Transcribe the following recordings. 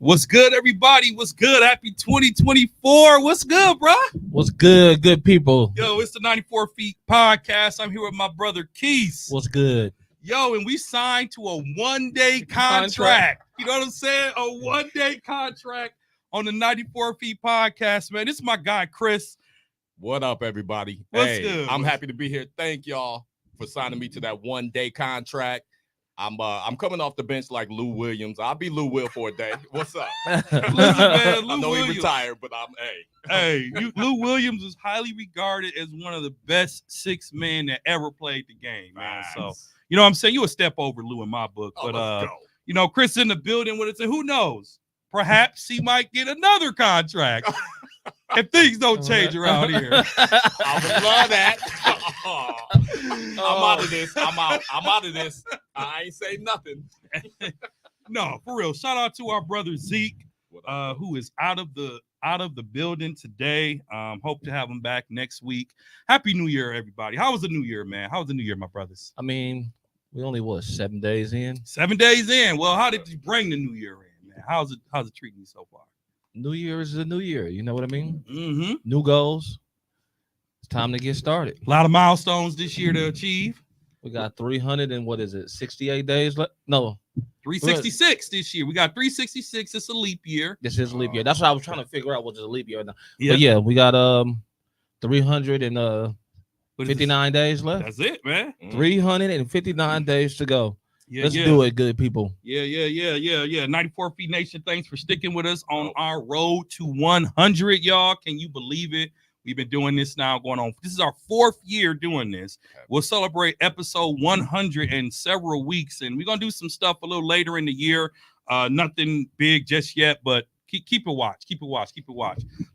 What's good, everybody? What's good? Happy 2024. What's good, bro? What's good, good people? Yo, it's the 94 Feet Podcast. I'm here with my brother, Keith. What's good? Yo, and we signed to a one-day contract. You know what I'm saying? A one-day contract on the 94 Feet Podcast, man. This is my guy, Chris. What up, everybody? What's good? I'm happy to be here. Thank y'all for signing me to that one-day contract. I'm coming off the bench like Lou Williams. I'll be Lou Will for a day. What's up? Listen, man, Lou I know Williams. he retired, but Lou Williams is highly regarded as one of the best six men that ever played the game, man. Nice. So, you know what I'm saying? You a step over Lou in my book. Let's But, go. you know, Chris in the building with us, and who knows? Perhaps he might get another contract if things don't change around here. I would love that. I'm out of this. I'm out of this. I ain't say nothing. No, for real. Shout out to our brother Zeke, who is out of the building today. Hope to have him back next week. Happy New Year, everybody. How was the New Year, man? How was the New Year, my brothers? I mean, we only 7 days in. 7 days in. Well, how did you bring the New Year in, man? How's it treating you so far? New Year is a new year. You know what I mean? Mm-hmm. New goals. It's time to get started. A lot of milestones this year to achieve. We got 68 days left. No, 366 this year. We got 366. It's a leap year. this is a leap year. That's what I was trying to figure out. Was it a leap year or not? Yeah. But yeah, we got 359 days left. That's it, man. 359 days to go. Yeah, Let's do it, good people. Yeah. 94 Feet Nation, thanks for sticking with us on our road to 100, y'all. Can you believe it? We've been doing this now going on. This is our 4th year doing this. We'll celebrate episode 100 in several weeks, and we're going to do some stuff a little later in the year. Nothing big just yet, but keep a watch.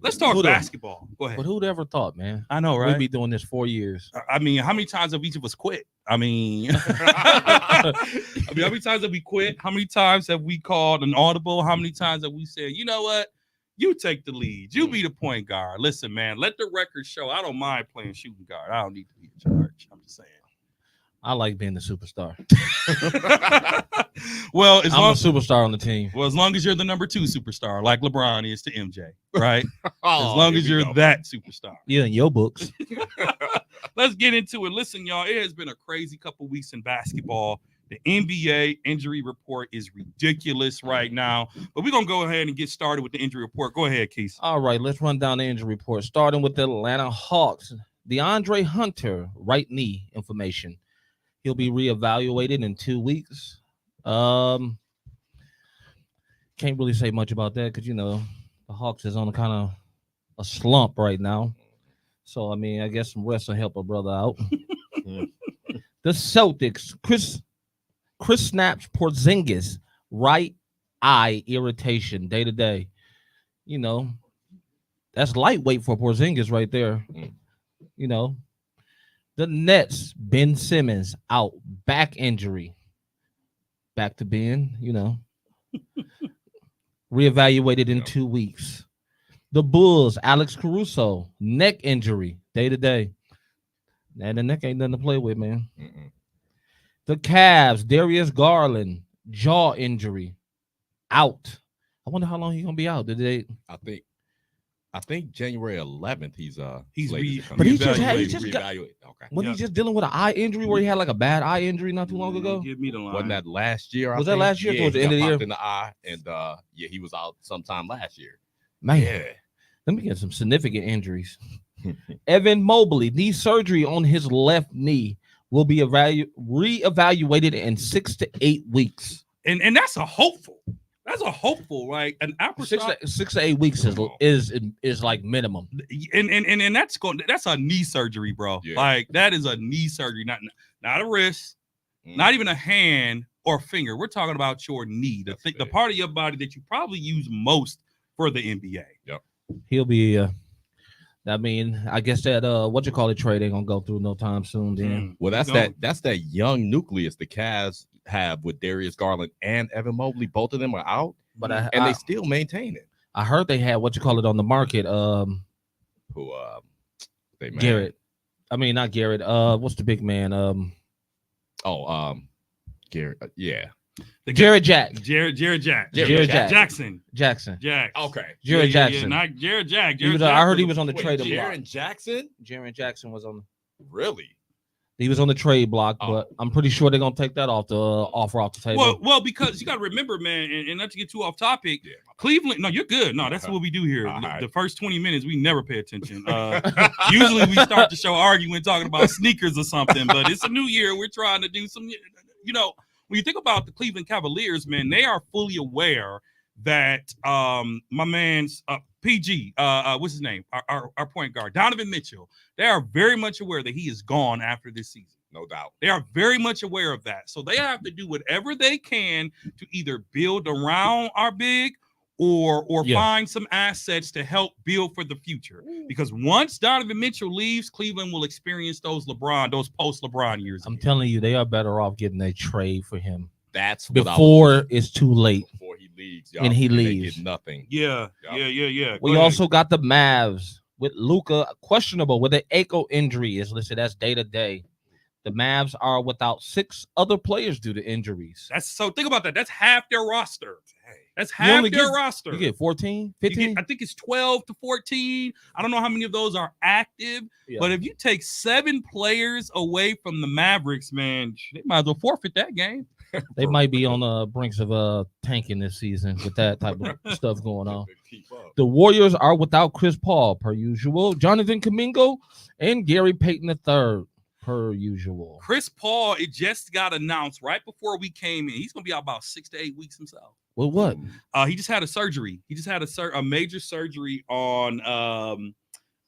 Let's talk basketball. Go ahead. But who'd ever thought, man? I know, right? We'd be doing this 4 years. I mean, how many times have each of us quit? I mean, how many times have we quit? How many times have we called an audible? How many times have we said, you know what? You take the lead. You be the point guard. Listen, man, let the record show. I don't mind playing shooting guard. I don't need to be in charge. I'm just saying. I like being the superstar. Well, I'm a superstar on the team. Well, as long as you're the number 2 superstar, like LeBron is to MJ, right? As long as here we you're go. that superstar. Yeah, in your books. Let's get into it. Listen, y'all, it has been a crazy couple weeks in basketball. The NBA injury report is ridiculous right now, but we're going to go ahead and get started with the injury report. Go ahead, Keith. All right, let's run down the injury report, starting with the Atlanta Hawks. DeAndre Hunter, right knee inflammation. He'll be reevaluated in 2 weeks. Can't really say much about that because, you know, the Hawks is on a kind of a slump right now. So, I mean, I guess some rest will help a brother out. The Celtics, Chris Snaps Porzingis, right eye irritation day to day. You know, that's lightweight for Porzingis right there. You know, the Nets, Ben Simmons out, back injury. Back to Ben, you know. Reevaluated in 2 weeks. The Bulls, Alex Caruso, neck injury day to day. And the neck ain't nothing to play with, man. The Cavs, Darius Garland, jaw injury, out. I wonder how long he's gonna be out. I think January 11th he's But reevaluated. Okay. When he's just dealing with an eye injury where he had like a bad eye injury not too long ago. Give me the line. Wasn't that last year? Was that last year? Yeah, Towards the he end of the got year? popped in the eye, and he was out sometime last year. Man, let me get some significant injuries. Evan Mobley, knee surgery on his left knee, will be reevaluated in 6 to 8 weeks. And that's a hopeful. That's a hopeful, right? An apple 6 to 8 weeks is like minimum. And that's a knee surgery, bro. Yeah. Like that is a knee surgery, not a wrist, not even a hand or finger. We're talking about your knee, the part of your body that you probably use most for the NBA. Yep. He'll be I mean, I guess that trade ain't gonna go through no time soon. Then Well, that's that young nucleus the Cavs have with Darius Garland and Evan Mobley. Both of them are out, but they still maintain it. I heard they had on the market. Garrett. I mean, not Garrett. What's the big man? Garrett. Yeah. Jared Jack. Jared Jack. Jared Jack. Jackson. Jackson. Jack. Okay. Jared Jackson. Yeah, not Jared Jack. He was, Jared I heard he Jack was on the Wait, trade block. Jaren Jackson? Jared Jackson was on. Really? He was on the trade block, Oh. but I'm pretty sure they're gonna take that off the offer off the table. Well, because you got to remember, man, and not to get too off topic, Yeah. Cleveland. No, you're good. No, that's what we do here. All right. The first 20 minutes, we never pay attention. Usually, we start the show arguing, talking about sneakers or something. But it's a new year. We're trying to do some. When you think about the Cleveland Cavaliers, man, they are fully aware that my man's PG, what's his name? Our point guard, Donovan Mitchell. They are very much aware that he is gone after this season. No doubt. They are very much aware of that. So they have to do whatever they can to either build around our big or find some assets to help build for the future. Because once Donovan Mitchell leaves, Cleveland will experience those post-LeBron years. I'm again. telling you, they are better off getting a trade for him That's what before it's too late. before he leaves, y'all. And he They leaves. get nothing. Yeah. We Go ahead. also got the Mavs with Luka questionable with an ankle injury is listed as day to day. The Mavs are without 6 other players due to injuries. Think about that. That's half their roster. That's You half only their get- roster. You get 14, You 15. get- I think it's 12 to 14. I don't know how many of those are active, Yeah. but if you take 7 players away from the Mavericks, man, they might as well forfeit that game. They might be on the brinks of tanking this season with that type of stuff going on. Keep up. The Warriors are without Chris Paul, per usual. Jonathan Kuminga and Gary Payton III, per usual. Chris Paul, it just got announced right before we came in. He's going to be out about 6 to 8 weeks himself. Well, what? He just had a surgery. He just had a major surgery on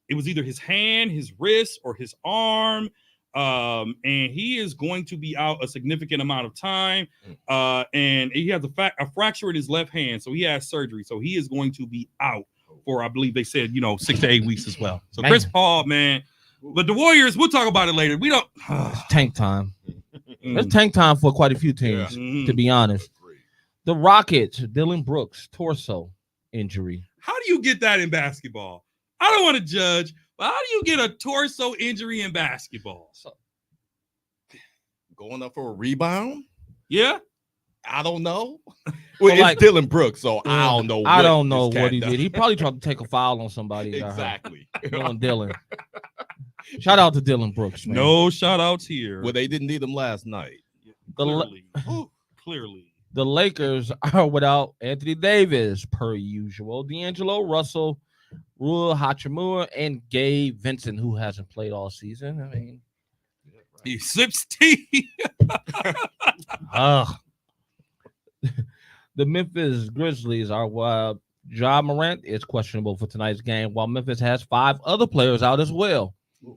it was either his hand, his wrist, or his arm. And he is going to be out a significant amount of time. And he has a fracture in his left hand, so he has surgery. So he is going to be out for, I believe they said, 6 to 8 weeks as well. So Chris Paul, man. But the Warriors, we'll talk about it later. We don't. It's tank time. It's tank time for quite a few teams, to be honest. The Rockets, Dylan Brooks, torso injury. How do you get that in basketball? I don't want to judge, but how do you get a torso injury in basketball? Going up for a rebound? Yeah. I don't know. Well, It's like- Dylan Brooks, so I don't know. I don't know this cat what he does. did. He probably tried to take a foul on somebody. that got hurt. Exactly. Knowing Dylan. Shout out to Dylan Brooks, man. No shout outs here. Well, they didn't need him last night. Clearly. The Lakers are without Anthony Davis, per usual. D'Angelo Russell, Rui Hachimura, and Gabe Vincent, who hasn't played all season. I mean, He sips tea. The Memphis Grizzlies are wild. Ja Morant is questionable for tonight's game, while Memphis has 5 other players out as well.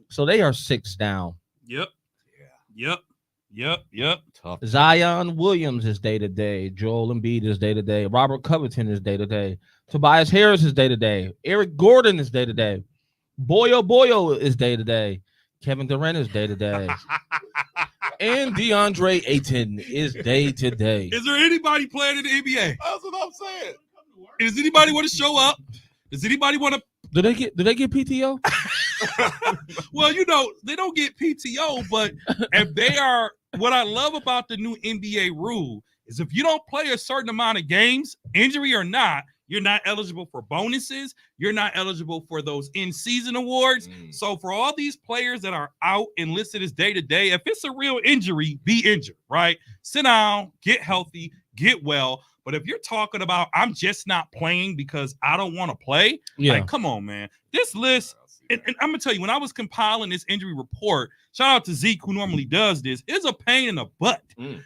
So they are 6 down. Yep. Tough. Zion Williams is day to day. Joel Embiid is day to day. Robert Covington is day to day. Tobias Harris is day to day. Eric Gordon is day to day. Boyo is day to day. Kevin Durant is day to day. And DeAndre Ayton is day to day. Is there anybody playing in the NBA? That's what I'm saying. Does anybody want to show up? Does anybody want to? Do they get PTO? Well, they don't get PTO, but if they are, what I love about the new NBA rule is if you don't play a certain amount of games, injury or not, you're not eligible for bonuses. You're not eligible for those in-season awards. So for all these players that are out and listed as day-to-day, if it's a real injury, be injured, right? Sit down, get healthy, get well. But if you're talking about, I'm just not playing because I don't want to play, like, come on, man. This list, and I'm going to tell you, when I was compiling this injury report, shout out to Zeke, who normally does this, it's a pain in the butt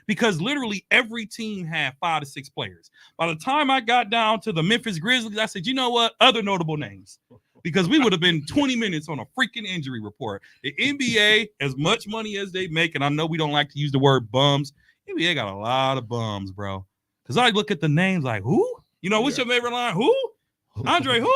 because literally every team had 5 to 6 players. By the time I got down to the Memphis Grizzlies, I said, you know what? Other notable names. Because we would have been 20 minutes on a freaking injury report. The NBA, as much money as they make, and I know we don't like to use the word bums, NBA got a lot of bums, bro. Because I look at the names like, who? What's your favorite line? Who? Andre, who?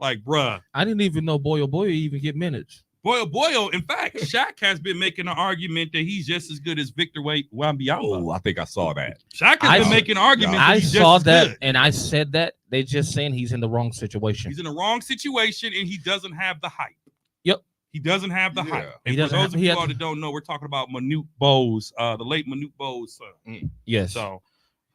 Like, bruh. I didn't even know Boyo even get minutes. Boyo. In fact, Shaq has been making an argument that he's just as good as Victor Wembanyama. Oh, I think I saw that. Shaq has been making an argument that I he's saw just as that, good. and I said that. They just saying he's in the wrong situation. He's in the wrong situation, and he doesn't have the hype. Yep. He doesn't have the hype. And He for doesn't those have- of he you has- all that don't know, we're talking about Manute Bowles, the late Manute Bowles' son. Yes. So,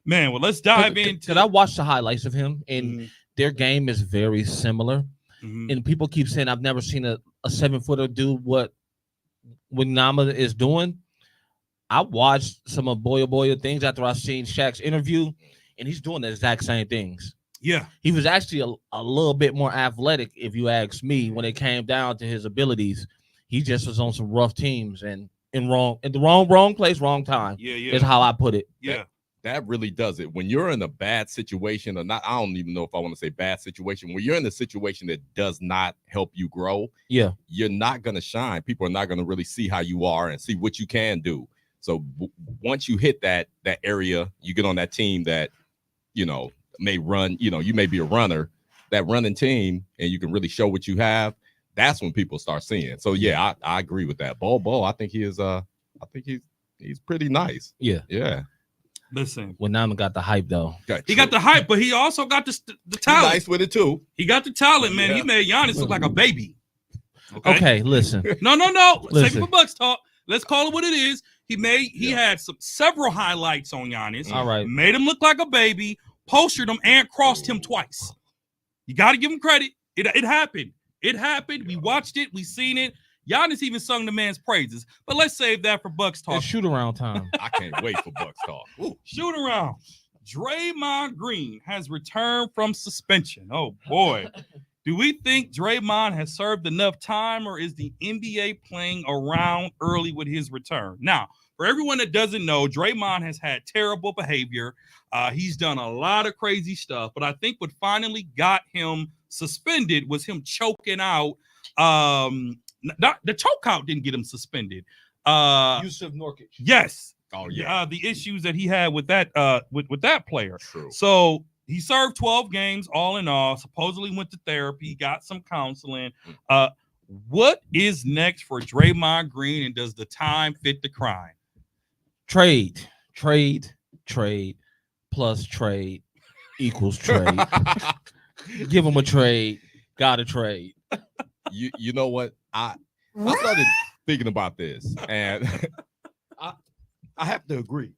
Man, well, let's dive into. Because I watched the highlights of him, and Mhm, their game is very similar. mhm. And people keep saying I've never seen a 7-footer do what Nama is doing. I watched some of Boya things after I seen Shaq's interview, and he's doing the exact same things. Yeah, He was actually a little bit more athletic, if you ask me, when it came down to his abilities. He just was on some rough teams and in the wrong place, wrong time. yeah, Is how I put it. yeah. That really does it. When you're in a bad situation, or not, I don't even know if I want to say bad situation. When you're in a situation that does not help you grow, Yeah. you're not going to shine. People are not going to really see how you are and see what you can do. So once you hit that area, you get on that team that, may run, you may be a runner, that running team, and you can really show what you have. That's when people start seeing. So yeah, I agree with that. Bol, I think he's pretty nice. Yeah. Listen, When Nama got the hype though. he got the hype, but he also got the He's talent. nice with it too. He got the talent, man. Yeah. He made Giannis look like a baby. Okay, listen. No. Save Listen. it for Bucks talk. Let's call it what it is. He had several highlights on Giannis. All right. Made him look like a baby, postered him, and crossed him twice. You got to give him credit. It happened. It happened. We watched it. We seen it. Giannis even sung the man's praises. But let's save that for Bucks talk. It's shoot around time. I can't wait for Bucks talk. Ooh. Shoot around. Draymond Green has returned from suspension. Oh boy. Do we think Draymond has served enough time, or is the NBA playing around early with his return? Now, for everyone that doesn't know, Draymond has had terrible behavior. He's done a lot of crazy stuff, but I think what finally got him suspended was him choking out. The chokeout didn't get him suspended. Yusuf Nurkic. Yes. Oh yeah. The issues that he had with that with that player. True. So he served 12 games all in all, supposedly went to therapy, got some counseling. What is next for Draymond Green, and does the time fit the crime? Trade plus trade equals trade. Give him a trade. Got to trade. You know what? I started thinking about this, and I have to agree.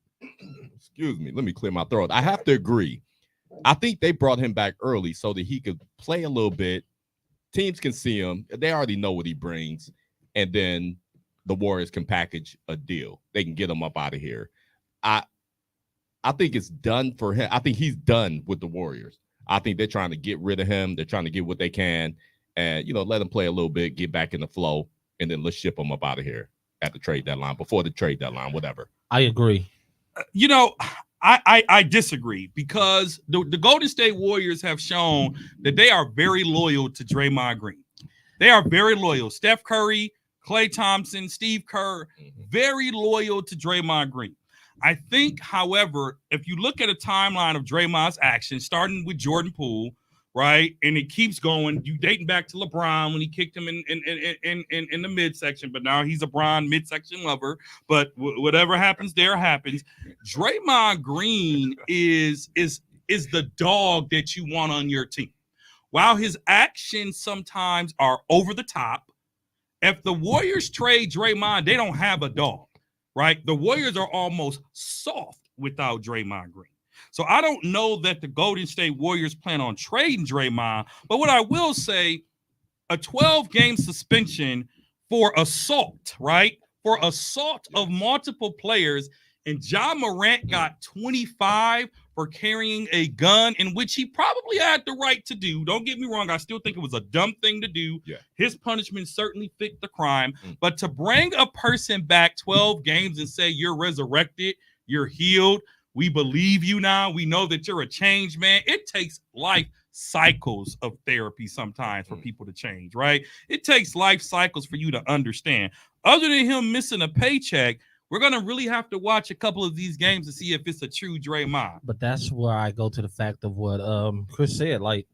Excuse me. Let me clear my throat. I have to agree. I think they brought him back early so that he could play a little bit. Teams can see him. They already know what he brings. And then the Warriors can package a deal. They can get him up out of here. I think it's done for him. I think he's done with the Warriors. I think they're trying to get rid of him. They're trying to get what they can and, let him play a little bit, get back in the flow, and then let's ship him up out of here at the trade deadline, before the trade deadline, whatever. I agree. I disagree, because the Golden State Warriors have shown that they are very loyal to Draymond Green. They are very loyal. Steph Curry, Klay Thompson, Steve Kerr, very loyal to Draymond Green. I think, however, if you look at a timeline of Draymond's actions, starting with Jordan Poole, right, and it keeps going, you dating back to LeBron when he kicked him in the midsection, but now he's a Bron midsection lover. But whatever happens there happens. Draymond Green is the dog that you want on your team. While his actions sometimes are over the top, if the Warriors trade Draymond, they don't have a dog, right? The Warriors are almost soft without Draymond Green. So I don't know that the Golden State Warriors plan on trading Draymond, but what I will say, a 12-game suspension for assault, right? For assault of multiple players, and Ja Morant got 25 for carrying a gun, in which he probably had the right to do. Don't get me wrong. I still think it was a dumb thing to do. Yeah. His punishment certainly fit the crime. But to bring a person back 12 games and say you're resurrected, you're healed, we believe you now, we know that you're a changed man, it takes life cycles of therapy sometimes for people to change, right? It takes life cycles for you to understand. Other than him missing a paycheck, we're going to really have to watch a couple of these games to see if it's a true Draymond. But that's where I go to the fact of what Chris said. Like,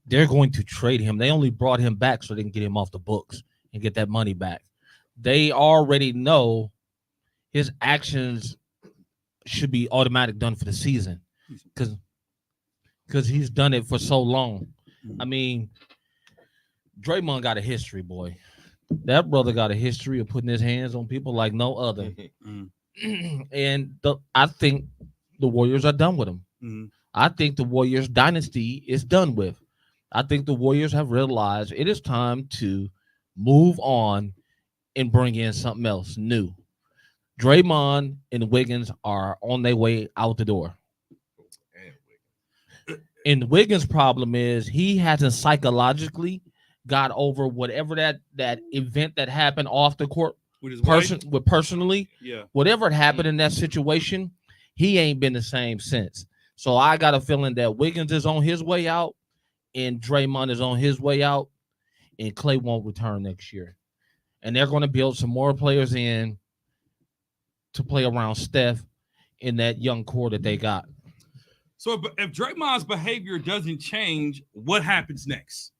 they're going to trade him. They only brought him back so they can get him off the books and get that money back. They already know his actions should be automatic done for the season because he's done it for so long. I mean, Draymond got a history, boy. That brother got a history of putting his hands on people like no other. And I think the Warriors are done with him. Mhm. I think the Warriors dynasty is done with. I think the Warriors have realized it is time to move on and bring in something else new. Draymond and Wiggins are on their way out the door. And Wiggins' problem is he hasn't psychologically got over whatever that event that happened off the court With his wife? personally. Yeah. Whatever had happened in that situation, he ain't been the same since. So I got a feeling that Wiggins is on his way out and Draymond is on his way out and Clay won't return next year. And they're going to build some more players in to play around Steph in that young core that they got. So if Draymond's behavior doesn't change, what happens next?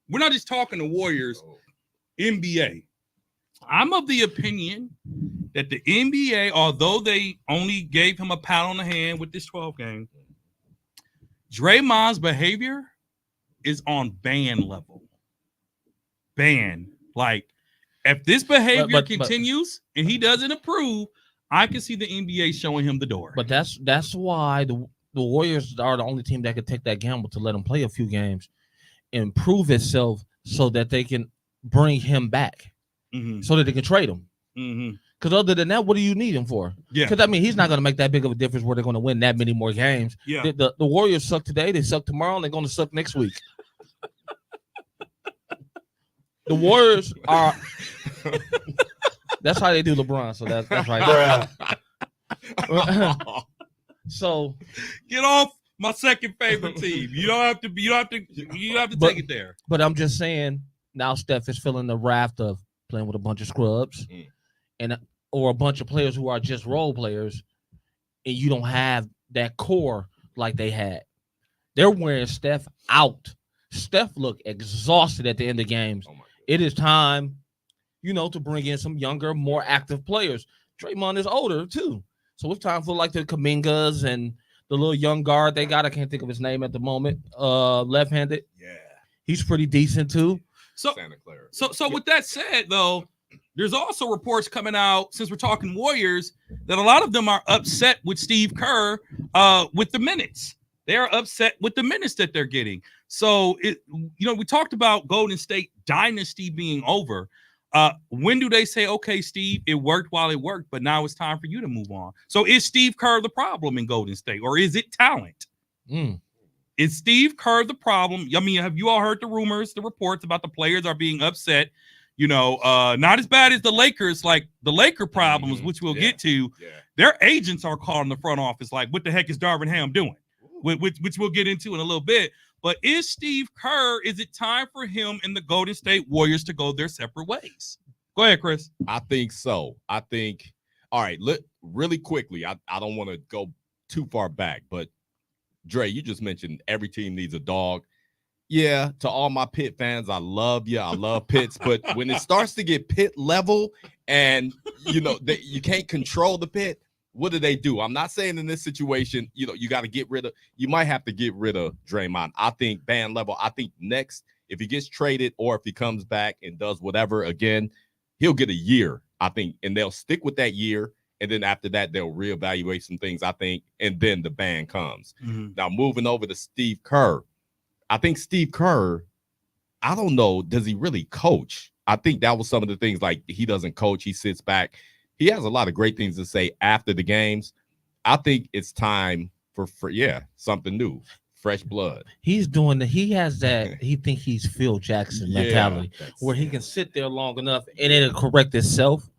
We're not just talking the Warriors, NBA. I'm of the opinion that the NBA, although they only gave him a pat on the hand with this 12 game, Draymond's behavior is on ban level. Ban. Like, if this behavior continues and he doesn't approve, I can see the NBA showing him the door. But that's why the Warriors are the only team that could take that gamble to let him play a few games and prove itself so that they can bring him back, so that they can trade him. Because other than that, what do you need him for? Yeah. Because, I mean, he's not going to make that big of a difference where they're going to win that many more games. Yeah. The Warriors suck today. They suck tomorrow. And they're going to suck next week. The Warriors are – that's how they do LeBron. So that's right. So get off my second favorite team. You don't have to take it there. But I'm just saying now Steph is feeling the raft of playing with a bunch of scrubs or a bunch of players who are just role players, and you don't have that core like they had. They're wearing Steph out. Steph looked exhausted at the end of games. It is time, to bring in some younger, more active players. Draymond is older too. So it's time for like the Kumingas and the little young guard they got. I can't think of his name at the moment. Left-handed. Yeah. He's pretty decent too. So with that said, though, there's also reports coming out, since we're talking Warriors, that a lot of them are upset with Steve Kerr with the minutes. They are upset with the minutes that they're getting. So, we talked about Golden State dynasty being over. When do they say, okay, Steve, it worked while it worked, but now it's time for you to move on? So is Steve Kerr the problem in Golden State, or is it talent? Is Steve Kerr the problem? I mean, have you all heard the rumors, the reports about the players are being upset? Not as bad as the Lakers, like the Laker problems, which we'll get to. Yeah. Their agents are calling the front office like, what the heck is Darvin Ham doing? Which we'll get into in a little bit. But is Steve Kerr, is it time for him and the Golden State Warriors to go their separate ways? Go ahead, Chris. I think so. All right, really quickly, I don't want to go too far back, but Dre, you just mentioned every team needs a dog. Yeah, to all my Pitt fans, I love you. I love Pitts, but when it starts to get Pitt level and, you can't control the Pitt, what do? I'm not saying in this situation, you got to you might have to get rid of Draymond. I think band level. I think next, if he gets traded or if he comes back and does whatever again, he'll get a year, I think, and they'll stick with that year. And then after that, they'll reevaluate some things, I think, and then the ban comes. Now, moving over to Steve Kerr, I think Steve Kerr, I don't know, does he really coach? I think that was some of the things, like he doesn't coach, he sits back. He has a lot of great things to say after the games. I think it's time for something new, fresh blood. He has that, he think he's Phil Jackson mentality, where he can sit there long enough and it'll correct itself.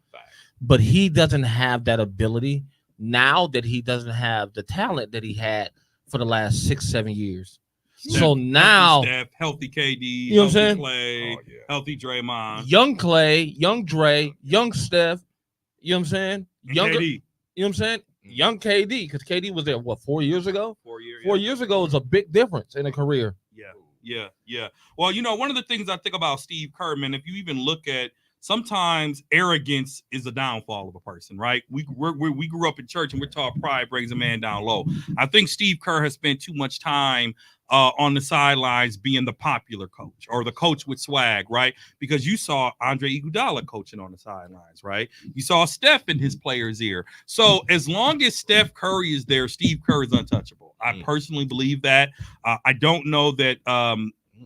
But he doesn't have that ability now that he doesn't have the talent that he had for the last 6-7 years. So now, healthy KD, you know what I'm saying? Clay, healthy Draymond, young Clay, young Dre, young Steph. You know what I'm saying? Younger, KD. You know what I'm saying? Young KD, because KD was there 4 years ago. 4 years. 4 years ago is a big difference in a career. Yeah. Well, one of the things I think about Steve Kerr, man, if you even look at, sometimes arrogance is a downfall of a person, right? We grew up in church and we're taught pride brings a man down low. I think Steve Kerr has spent too much time on the sidelines being the popular coach or the coach with swag, right? Because you saw Andre Iguodala coaching on the sidelines, right? You saw Steph in his player's ear. So as long as Steph Curry is there, Steve Kerr is untouchable. I personally believe that. I don't know that.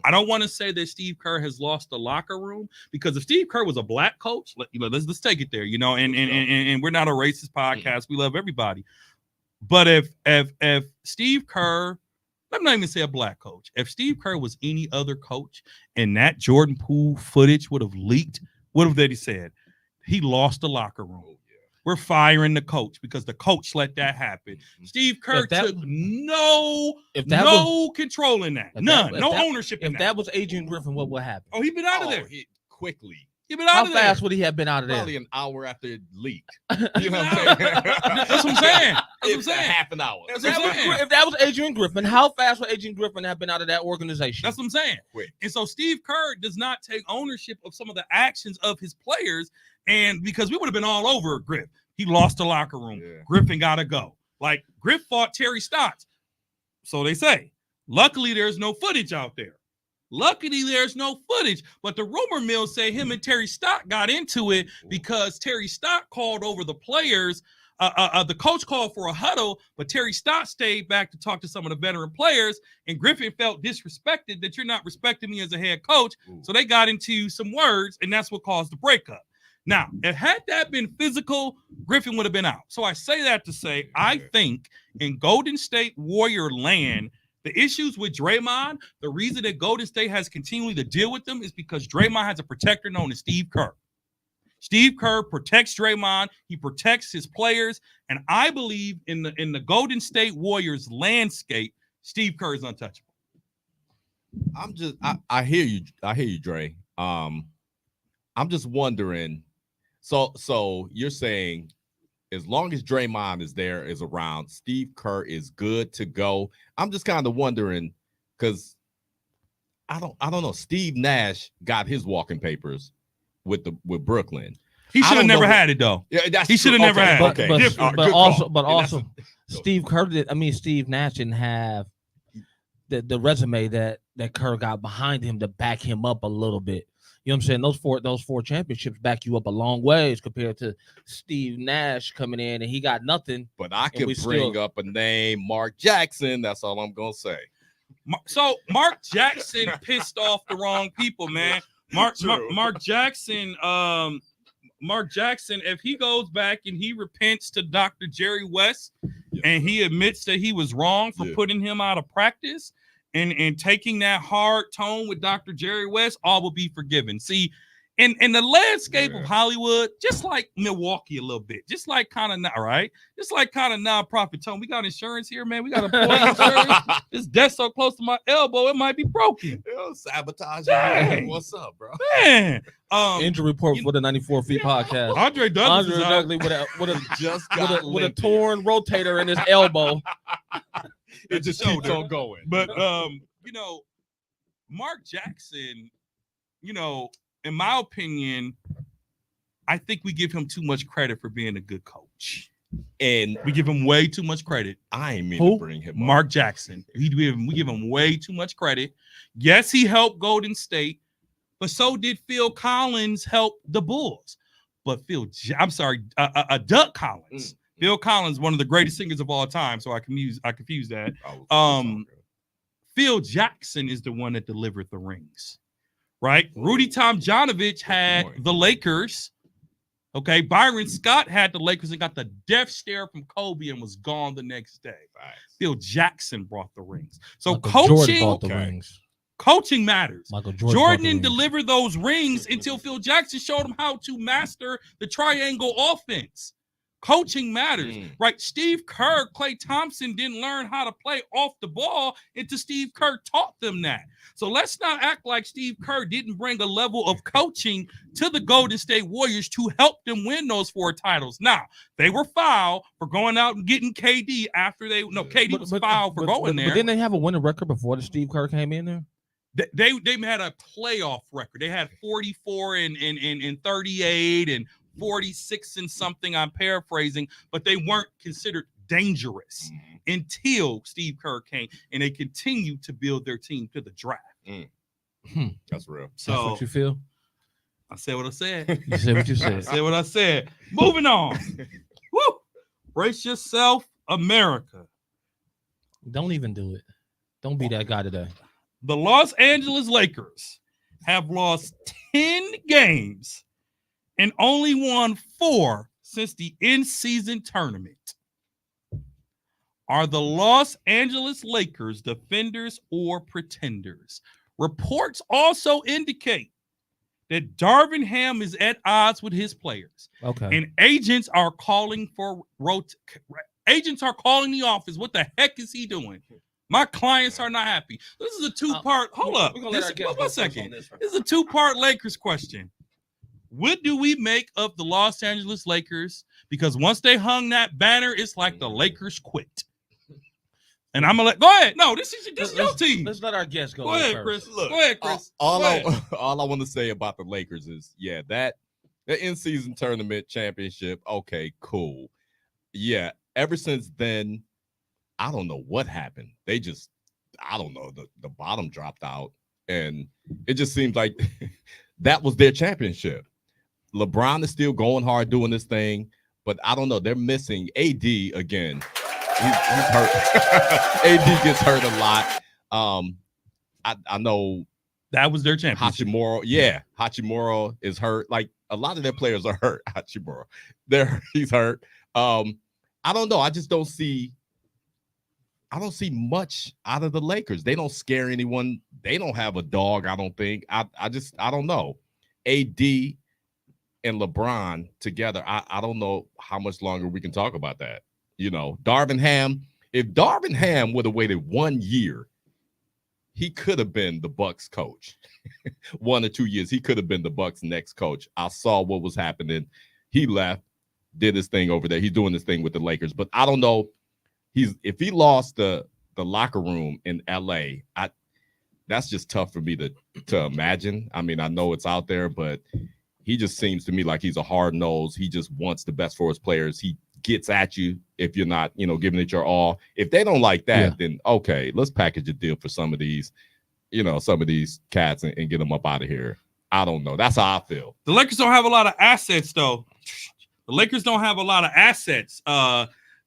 I don't want to say that Steve Kerr has lost the locker room, because if Steve Kerr was a black coach, let's take it there, and we're not a racist podcast. We love everybody. But if Steve Kerr, let me not even say a black coach, if Steve Kerr was any other coach and that Jordan Poole footage would have leaked, what have they said? He lost the locker room. We're firing the coach because the coach let that happen. Steve Kerr took no control in that. None. No ownership in that. If that was Adrian Griffin, what would happen? Oh, he'd been out of there. Quickly. He'd been out of there. How fast would he have been out of there? Probably an hour after it leaked. You know what I'm saying? That's what I'm saying. It's half an hour. That's what I'm saying. If that was Adrian Griffin, how fast would Adrian Griffin have been out of that organization? That's what I'm saying. Quick. And so Steve Kerr does not take ownership of some of the actions of his players, and because we would have been all over Griff. He lost the locker room. Yeah. Griffin got to go. Like, Griff fought Terry Stotts. So they say. Luckily, there's no footage out there. Luckily, there's no footage. But the rumor mill say him and Terry Stott got into it because Terry Stott called over the players. The coach called for a huddle, but Terry Stott stayed back to talk to some of the veteran players, and Griffin felt disrespected that you're not respecting me as a head coach. So they got into some words, and that's what caused the breakup. Now, if had that been physical, Griffin would have been out. So I say that to say, I think in Golden State Warrior land, the issues with Draymond, the reason that Golden State has continually to deal with them is because Draymond has a protector known as Steve Kerr. Steve Kerr protects Draymond. He protects his players. And I believe in the Golden State Warriors landscape, Steve Kerr is untouchable. I hear you, Dre. I'm just wondering. So you're saying as long as Draymond is around, Steve Kerr is good to go. I'm just kind of wondering because I don't know. Steve Nash got his walking papers with Brooklyn. He should have never had it though. Yeah, he should have never had it. But also, Steve Nash didn't have the resume that Kerr got behind him to back him up a little bit. You know what I'm saying? Those four championships back you up a long ways compared to Steve Nash coming in and he got nothing. But I can bring up a name, Mark Jackson. That's all I'm gonna say. So Mark Jackson pissed off the wrong people, man. Mark Jackson, if he goes back and he repents to Dr. Jerry West and he admits that he was wrong for putting him out of practice, and taking that hard tone with Dr. Jerry West, all will be forgiven. See, in the landscape of Hollywood, just like Milwaukee a little bit, just like kind of nonprofit tone. We got insurance here, man. We got employee insurance. This desk so close to my elbow, it might be broken. Sabotage. What's up, bro? Man. Injury report for the 94 Feet podcast. Andre Douglas with a torn rotator in his elbow. It just keeps on going. But Mark Jackson, in my opinion, I think we give him too much credit for being a good coach. And we give him way too much credit. I ain't mean to bring him up. Mark Jackson. We give him way too much credit. Yes, he helped Golden State, but so did Phil Collins help the Bulls. But Doug Collins. Phil Collins, one of the greatest singers of all time, so I confuse that. Phil Jackson is the one that delivered the rings, right? Rudy Tomjanovich had the Lakers. Okay, Byron Scott had the Lakers and got the death stare from Kobe and was gone the next day. Right. Phil Jackson brought the rings. So coaching matters. Jordan didn't deliver those rings until Phil Jackson showed him how to master the triangle offense. Coaching matters, right? Steve Kerr, Klay Thompson didn't learn how to play off the ball until Steve Kerr taught them that. So let's not act like Steve Kerr didn't bring a level of coaching to the Golden State Warriors to help them win those 4 titles. Now, they were fouled for going out and getting KD after KD was fouled for going there. But didn't they have a winning record before the Steve Kerr came in there? They had a playoff record. They had 44 and 38 and 46 and something, I'm paraphrasing, but they weren't considered dangerous. until Steve Kerr came, and they continued to build their team to the draft. That's real. So That's what you feel? I said what I said. You said what you I said. said what I said. Moving on. Woo! Brace yourself, America. Don't even do it. Don't be that guy today. The Los Angeles Lakers have lost 10 games and only won 4 since the in-season tournament. Are the Los Angeles Lakers defenders or pretenders? Reports also indicate that Darvin Ham is at odds with his players, Okay. and agents are calling for agents are calling the office. What the heck is he doing? My clients are not happy. This is a two-part. Hold up. We're gonna let our guest go One first on second. this one. This is a two-part Lakers question. What do we make of the Los Angeles Lakers? Because once they hung that banner, it's like the Lakers quit. And I'm gonna go ahead. No, this is your team. Let's let our guest go. Go ahead, first. Chris. Look, Go ahead, Chris. all Go ahead. I want to say about the Lakers is, that the in-season tournament championship, okay, cool. Yeah, ever since then, I don't know what happened. They just, I don't know, the bottom dropped out, and it just seems like that was their championship. LeBron is still going hard doing this thing, but I don't know. They're missing AD again. He's hurt. AD gets hurt a lot. I know That was their championship. Hachimura is hurt. Like, a lot of their players are hurt. Hachimura, he's hurt. I don't know. I just don't see. I don't see much out of the Lakers. They don't scare anyone. They don't have a dog, I don't think. I don't know. AD and LeBron together, I don't know how much longer we can talk about that. Darvin Ham, if Darvin Ham would have waited 1 year, he could have been the Bucks coach. 1 or 2 years, he could have been the Bucks next coach. I saw what was happening. He left, did his thing over there. He's doing this thing with the Lakers, but I don't know. If he lost the locker room in LA, that's just tough for me to imagine. I mean, I know it's out there, but he just seems to me like he's a hard nose. He just wants the best for his players. He gets at you if you're not, giving it your all. If they don't like that, then okay, let's package a deal for some of these cats and get them up out of here. I don't know. That's how I feel. The Lakers don't have a lot of assets, though. The Lakers don't have a lot of assets.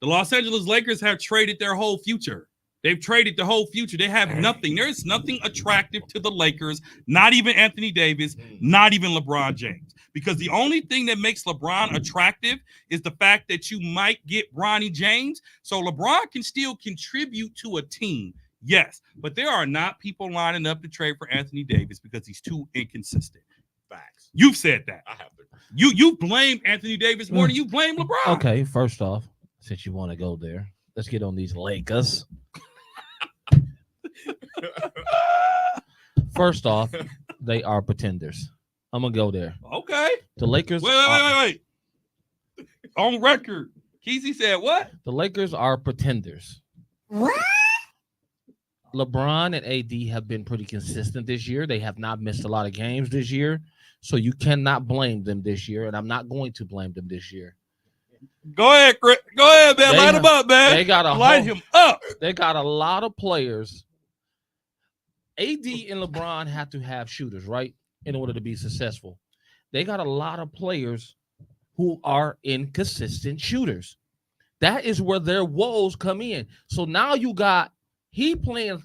The Los Angeles Lakers have traded their whole future. They've traded the whole future. They have nothing. There is nothing attractive to the Lakers, not even Anthony Davis, not even LeBron James. Because the only thing that makes LeBron attractive is the fact that you might get Bronny James. So LeBron can still contribute to a team. Yes, but there are not people lining up to trade for Anthony Davis because he's too inconsistent. Facts. You've said that. I have to. You blame Anthony Davis more than you blame LeBron. Okay, first off, since you want to go there, let's get on these Lakers. First off, they are pretenders. I'm gonna go there. Okay. The Lakers. Wait. On record, Kesey said what? The Lakers are pretenders. What? LeBron and AD have been pretty consistent this year. They have not missed a lot of games this year. So you cannot blame them this year, and I'm not going to blame them this year. Go ahead, Chris. Go ahead, man. Light him up, man. They got Light him up. They got a lot of players. AD and LeBron have to have shooters, right, in order to be successful. They got a lot of players who are inconsistent shooters. That is where their woes come in. So now you got he playing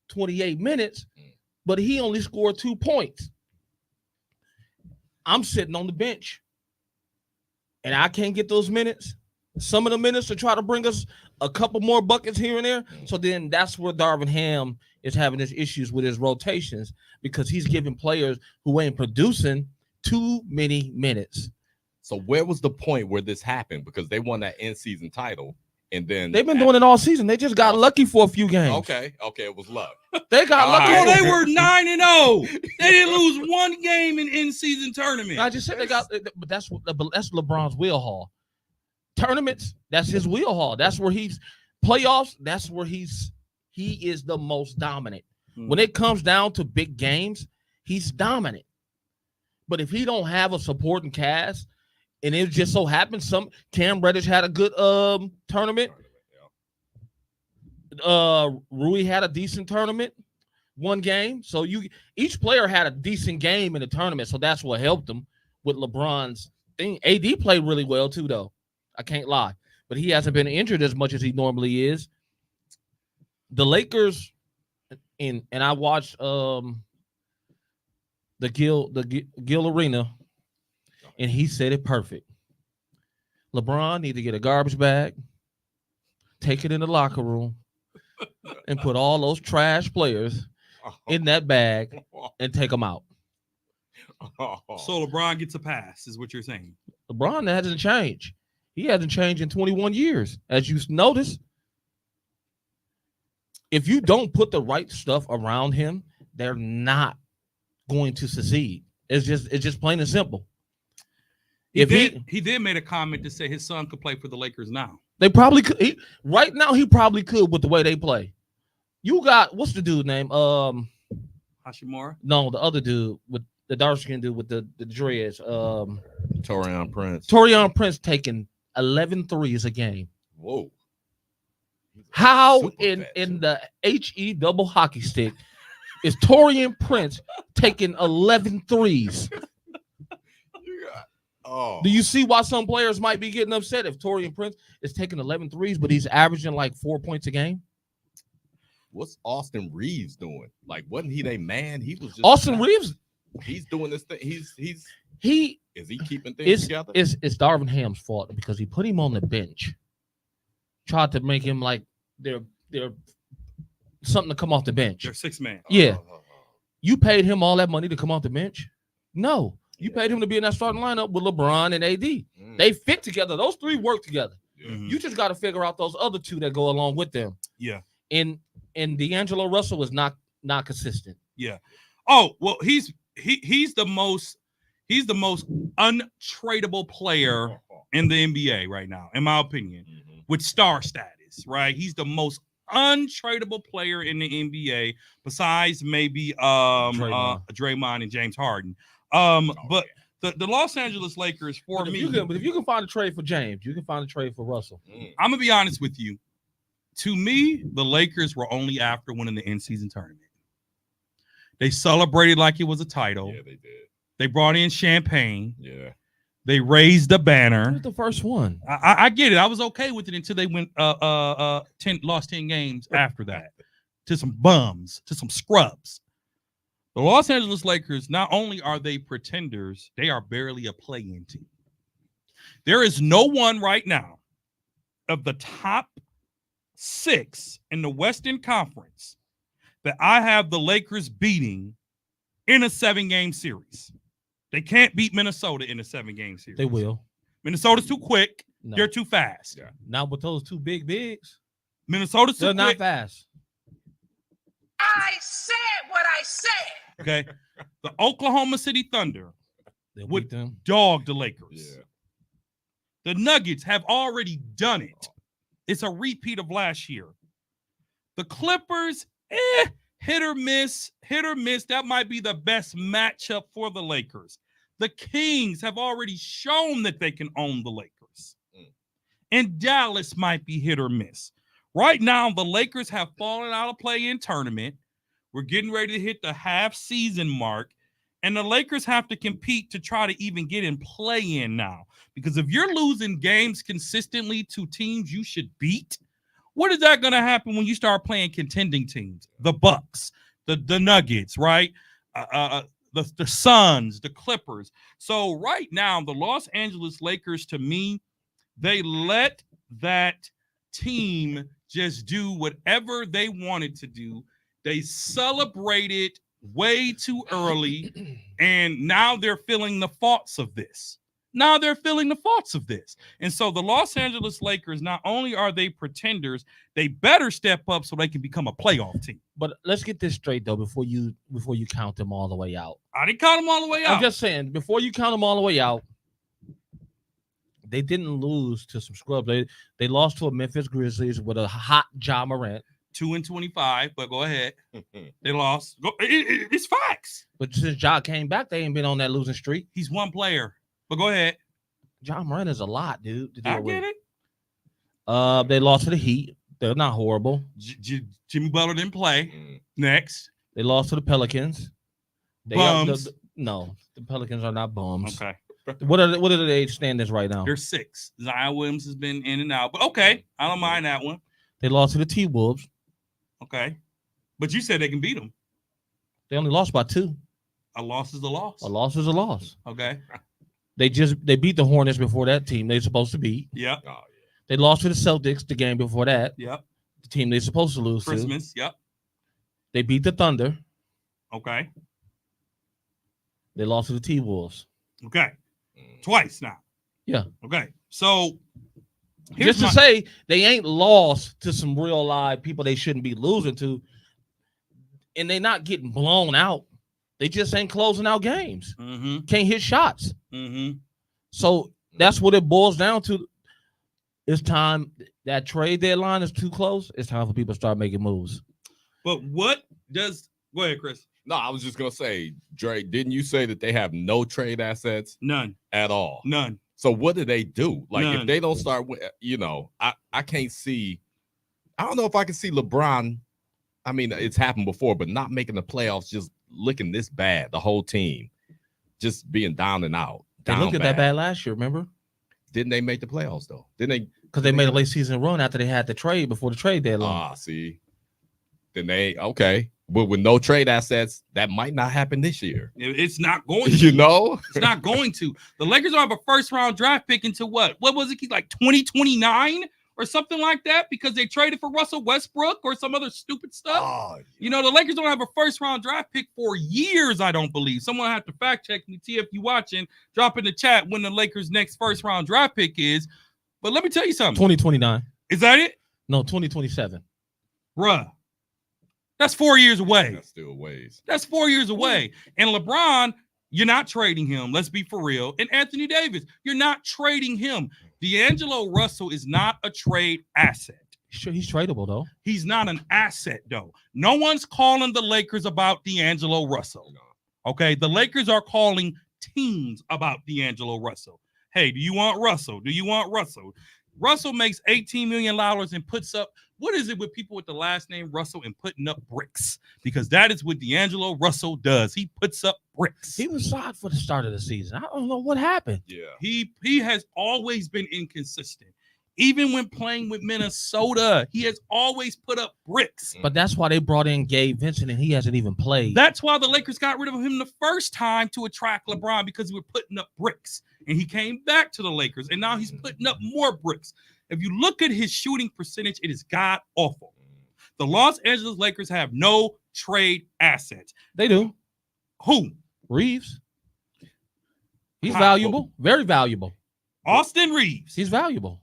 28 minutes, but he only scored 2 points. I'm sitting on the bench, and I can't get those minutes. Some of the minutes to try to bring us a couple more buckets here and there. So then that's where Darvin Ham is having his issues with his rotations because he's giving players who ain't producing too many minutes. So where was the point where this happened? Because they won that in-season title, and then They've been doing it all season. They just got lucky for a few games. Okay, it was luck. They got All lucky. right. Oh, they were 9-0. They didn't lose one game in in-season tournament. I just said they got, but that's LeBron's wheelhouse. Tournaments, that's his wheelhouse. That's where he's playoffs. That's where he is the most dominant. When it comes down to big games, he's dominant. But if he don't have a supporting cast, and it just so happens Cam Reddish had a good tournament, Rui had a decent tournament, one game. So each player had a decent game in the tournament. So that's what helped them with LeBron's thing. AD played really well too, though. I can't lie. But he hasn't been injured as much as he normally is. The Lakers, and I watched the Gil Arena, and he said it perfect. LeBron need to get a garbage bag, take it in the locker room, and put all those trash players in that bag and take them out. So LeBron gets a pass, is what you're saying. LeBron hasn't changed. He hasn't changed in 21 years. As you notice, if you don't put the right stuff around him, they're not going to succeed. It's just plain and simple. He did make a comment to say his son could play for the Lakers now. They probably could. Right now, he probably could with the way they play. You got, what's the dude name? Hashimura? No, the other dude with the dark skin dude with the dreads. Taurean Prince. Taurean Prince taking 11 threes a game. Whoa. How in the HE double hockey stick is Taurean Prince taking 11 threes? Do you see why some players might be getting upset if Taurean Prince is taking 11 threes, but he's averaging like 4 points a game? What's Austin Reeves doing? Like, wasn't he their man? He was just Austin Reeves. He's doing this thing. Is he keeping things together? It's Darvin Ham's fault because he put him on the bench. Tried to make him like they're something to come off the bench. They're 6-man. Yeah. You paid him all that money to come off the bench? No. You paid him to be in that starting lineup with LeBron and AD. They fit together. Those three work together. Mm-hmm. You just got to figure out those other two that go along with them. Yeah. And D'Angelo Russell is not consistent. Yeah. Oh, well, he's the most untradeable player in the NBA right now, in my opinion, with star status, right? He's the most untradeable player in the NBA besides maybe Draymond and James Harden. But the Los Angeles Lakers, But if you can find a trade for James, you can find a trade for Russell. I'm gonna be honest with you. To me, the Lakers were only after winning the in-season tournament. They celebrated like it was a title. Yeah, they did. They brought in champagne. Yeah. They raised the banner. The first one. I get it. I was okay with it until they went lost 10 games after that to some bums, to some scrubs. The Los Angeles Lakers, not only are they pretenders, they are barely a play-in team. There is no one right now of the top 6 in the Western Conference that I have the Lakers beating in a 7-game series. They can't beat Minnesota in a 7-game series. They will. Minnesota's too quick. No. They're too fast. Yeah. Not with those two bigs. Minnesota's too They're quick. not fast. I said what I said. Okay. The Oklahoma City Thunder They'll would beat them. dog the Lakers. Yeah. The Nuggets have already done it. It's a repeat of last year. The Clippers, hit or miss. That might be the best matchup for the Lakers. The Kings have already shown that they can own the Lakers. And Dallas might be hit or miss. Right now, the Lakers have fallen out of play-in tournament. We're getting ready to hit the half-season mark. And the Lakers have to compete to try to even get in play-in now. Because if you're losing games consistently to teams you should beat, what is that going to happen when you start playing contending teams? The Bucks, the Nuggets, right? The Suns, the Clippers. So right now, the Los Angeles Lakers, to me, they let that team just do whatever they wanted to do. They celebrated way too early, and now they're feeling the faults of this. And so the Los Angeles Lakers, not only are they pretenders, they better step up so they can become a playoff team. But let's get this straight though before you count them all the way out. I didn't count them all the way out. I'm just saying, before you count them all the way out, they didn't lose to some scrubs. They lost to a Memphis Grizzlies with a hot Ja Morant. 2-25, but go ahead. They lost. It's facts. But since Ja came back, they ain't been on that losing streak. He's one player. But go ahead. Ja Morant is a lot, dude. To deal I with. get it. They lost to the Heat. They're not horrible. Jimmy Butler didn't play. Mm. Next. They lost to the Pelicans. Bums. No, the Pelicans are not bums. Okay. What are they standings right now? They're 6. Zion Williams has been in and out. But okay. I don't mind that one. They lost to the T-Wolves. Okay. But you said they can beat them. They only lost by 2. A loss is a loss. A loss is a loss. Okay. They beat the Hornets before that team they're supposed to beat. Yep. Oh, They lost to the Celtics the game before that. Yep. The team they're supposed to lose to. Christmas. Yep. They beat the Thunder. Okay. They lost to the T-Wolves. Okay. yeah. Twice now. Yeah. Okay. So Just to say they ain't lost to some real live people they shouldn't be losing to, and they not getting blown out. They just ain't closing out games. Mm-hmm. Can't hit shots. Mm-hmm. So that's what it boils down to. It's time. That trade deadline is too close. It's time for people to start making moves. But what does go ahead, Chris? No, I was just gonna say, Dre, didn't you say that they have no trade assets None. at all? None. So what do they do? Like None. if they don't start with, I can't see. I don't know if I can see LeBron. I mean, it's happened before, but not making the playoffs, just looking this bad. The whole team just being down and out. They looked at that bad last year, remember? Didn't they make the playoffs though? Didn't they? Because they made a late season run after they had the trade before the trade deadline. See. Then okay. But with no trade assets, that might not happen this year. It's not going to. You know? It's not going to. The Lakers don't have a first-round draft pick until what? What was it? Like 2029 or something like that because they traded for Russell Westbrook or some other stupid stuff. Oh, You know, the Lakers don't have a first-round draft pick for years, I don't believe. Someone have to fact-check me. See if you watching. Drop in the chat when the Lakers' next first-round draft pick is. But let me tell you something. 2029. Is that it? No, 2027. Bruh. That's 4 years away. that's still a ways. That's 4 years away. And LeBron, you're not trading him. Let's be for real. And Anthony Davis, you're not trading him. D'Angelo Russell is not a trade asset. Sure, he's tradable, though. He's not an asset, though. No one's calling the Lakers about D'Angelo Russell. Okay, the Lakers are calling teams about D'Angelo Russell. Hey, do you want Russell? Do you want Russell? Russell makes $18 million and puts up, what is it with people with the last name Russell and putting up bricks? Because that is what D'Angelo Russell does. He puts up bricks. He was solid for the start of the season. I don't know what happened. Yeah. He has always been inconsistent. Even when playing with Minnesota, he has always put up bricks. But that's why they brought in Gabe Vincent, and he hasn't even played. That's why the Lakers got rid of him the first time to attract LeBron because he was putting up bricks. And he came back to the Lakers, and now he's putting up more bricks. If you look at his shooting percentage, it is god awful. The Los Angeles Lakers have no trade assets. They do. Who? Reeves. He's How- valuable. Very valuable. Austin Reeves. He's valuable.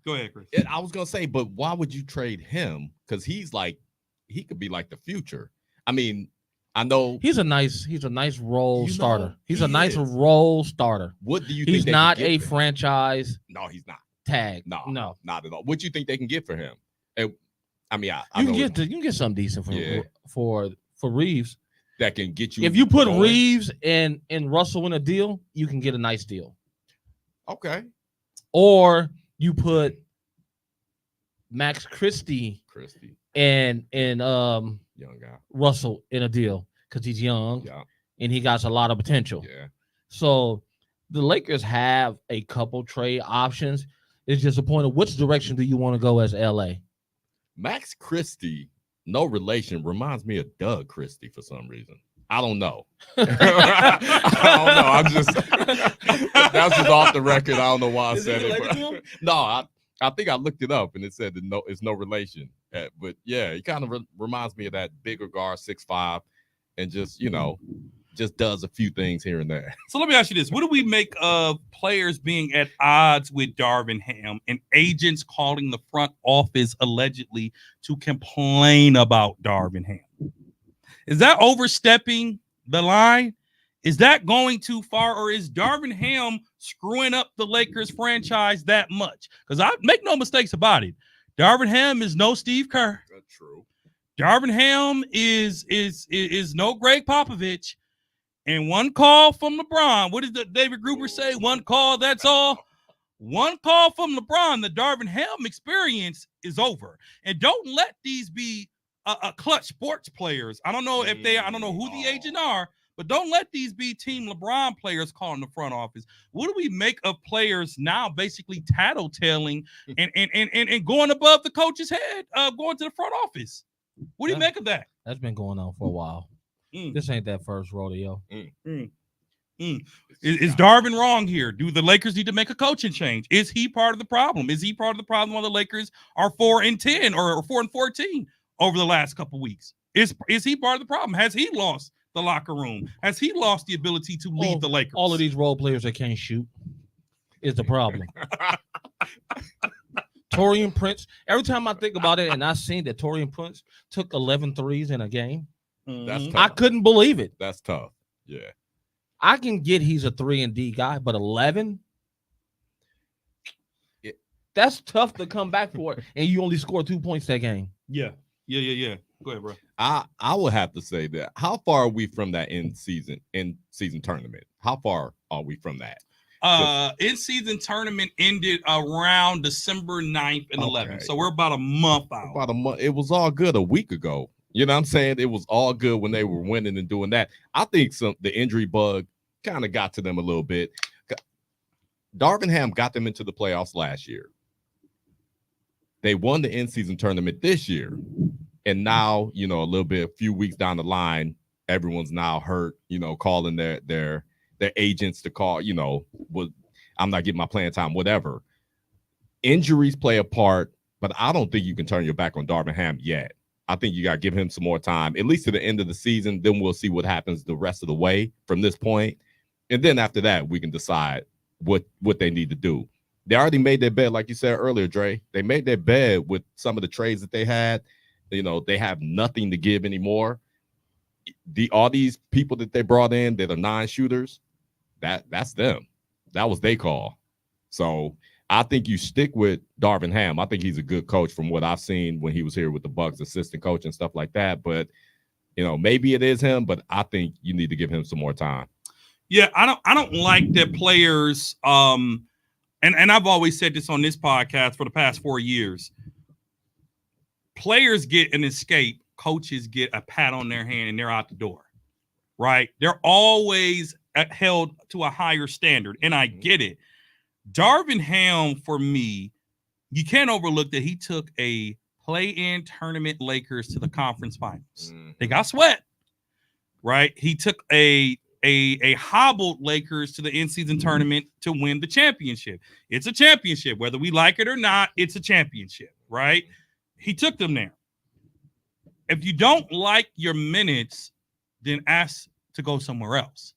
Go ahead, Chris. I was gonna say, but why would you trade him? Because he could be like the future. I mean, I know. He's a nice role You know, starter. He's he a nice is. role starter. What do you think He's they not can get a for him? franchise No, he's not. tag. No, No. not at all. What do you think they can get for him? I mean, I You know can get something decent Yeah. for Reeves. that can get you. If you put going. Reeves and Russell in a deal, you can get a nice deal. Okay, Or you put Max Christie Christie, and young guy. Russell in a deal because he's young Yeah, and he got a lot of potential. yeah. So the Lakers have a couple trade options. It's just a point of which direction do you want to go as LA? Max Christie, no relation, reminds me of Doug Christie for some reason. I don't know. I don't know. I'm just that's just off the record. I don't know why I Is he said related it. to him? No, I think I looked it up and it said that no, it's no relation. But yeah, he kind of reminds me of that bigger guard, 6'5", and just just does a few things here and there. So let me ask you this. What do we make of players being at odds with Darvin Ham and agents calling the front office allegedly to complain about Darvin Ham? Is that overstepping the line? Is that going too far? Or is Darvin Ham screwing up the Lakers franchise that much? Because I make no mistakes about it. Darvin Ham is no Steve Kerr. That's true. Darvin Ham is no Greg Popovich. And one call from LeBron. What did David Gruber say? One call, that's all. One call from LeBron, the Darvin Ham experience is over. And don't let these be clutch sports players. I don't know if I don't know who the agent are, but don't let these be Team LeBron players calling the front office. What do we make of players now basically tattletaling and going above the coach's head, going to the front office? What do you make of that? That's been going on for a while. This ain't that first rodeo. Is Darvin wrong here? Do the Lakers need to make a coaching change? Is he part of the problem? Is he part of the problem when the Lakers are 4-10 or 4-14 over the last couple weeks? Is he part of the problem? Has he lost the locker room? Has he lost the ability to lead the Lakers? All of these role players that can't shoot is the problem. Taurean Prince, every time I think about it, and I seen that Taurean Prince took 11 threes in a game, That's tough. I couldn't believe it. That's tough. Yeah. I can get he's a 3-and-D guy, but 11? That's tough to come back for it, and you only scored 2 points that game. Yeah. Go ahead, bro. I will have to say that. How far are we from that in season tournament? How far are we from that? In-season tournament ended around December 9th and 11th. So we're about a month out. About a month. It was all good a week ago. You know what I'm saying? It was all good when they were winning and doing that. I think the injury bug kind of got to them a little bit. Darvin Ham got them into the playoffs last year. They won the in-season tournament this year. And now, a few weeks down the line, everyone's now hurt, calling their agents to call, I'm not getting my playing time, whatever. Injuries play a part, but I don't think you can turn your back on Darvin Ham yet. I think you got to give him some more time, at least to the end of the season. Then we'll see what happens the rest of the way from this point. And then after that, we can decide what they need to do. They already made their bed, like you said earlier, Dre. They made their bed with some of the trades that they had. They have nothing to give anymore. All these people that they brought in that are non-shooters, that's them. That was their call. So I think you stick with Darvin Ham. I think he's a good coach from what I've seen when he was here with the Bucks, assistant coach and stuff like that. But, maybe it is him, but I think you need to give him some more time. Yeah, I don't like that players, and I've always said this on this podcast for the past 4 years. Players get an escape, coaches get a pat on their hand, and they're out the door, right? They're always held to a higher standard, and I get it. Darvin Ham, for me, you can't overlook that he took a play-in tournament Lakers to the conference finals. They got swept, right? He took a hobbled Lakers to the in-season tournament to win the championship. It's a championship. Whether we like it or not, it's a championship, right? He took them there. If you don't like your minutes, then ask to go somewhere else.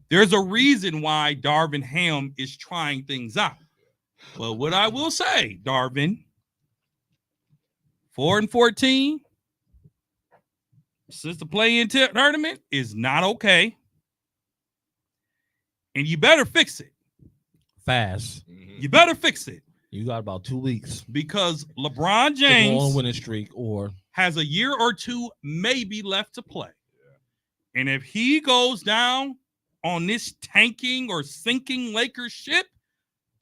There's a reason why Darvin Ham is trying things out. But what I will say, Darvin, 4-14 since the play-in tournament is not okay. And you better fix it. Fast. You better fix it. You got about 2 weeks. Because LeBron To go James on winning streak or has a year or two maybe left to play. And if he goes down on this tanking or sinking Lakers ship,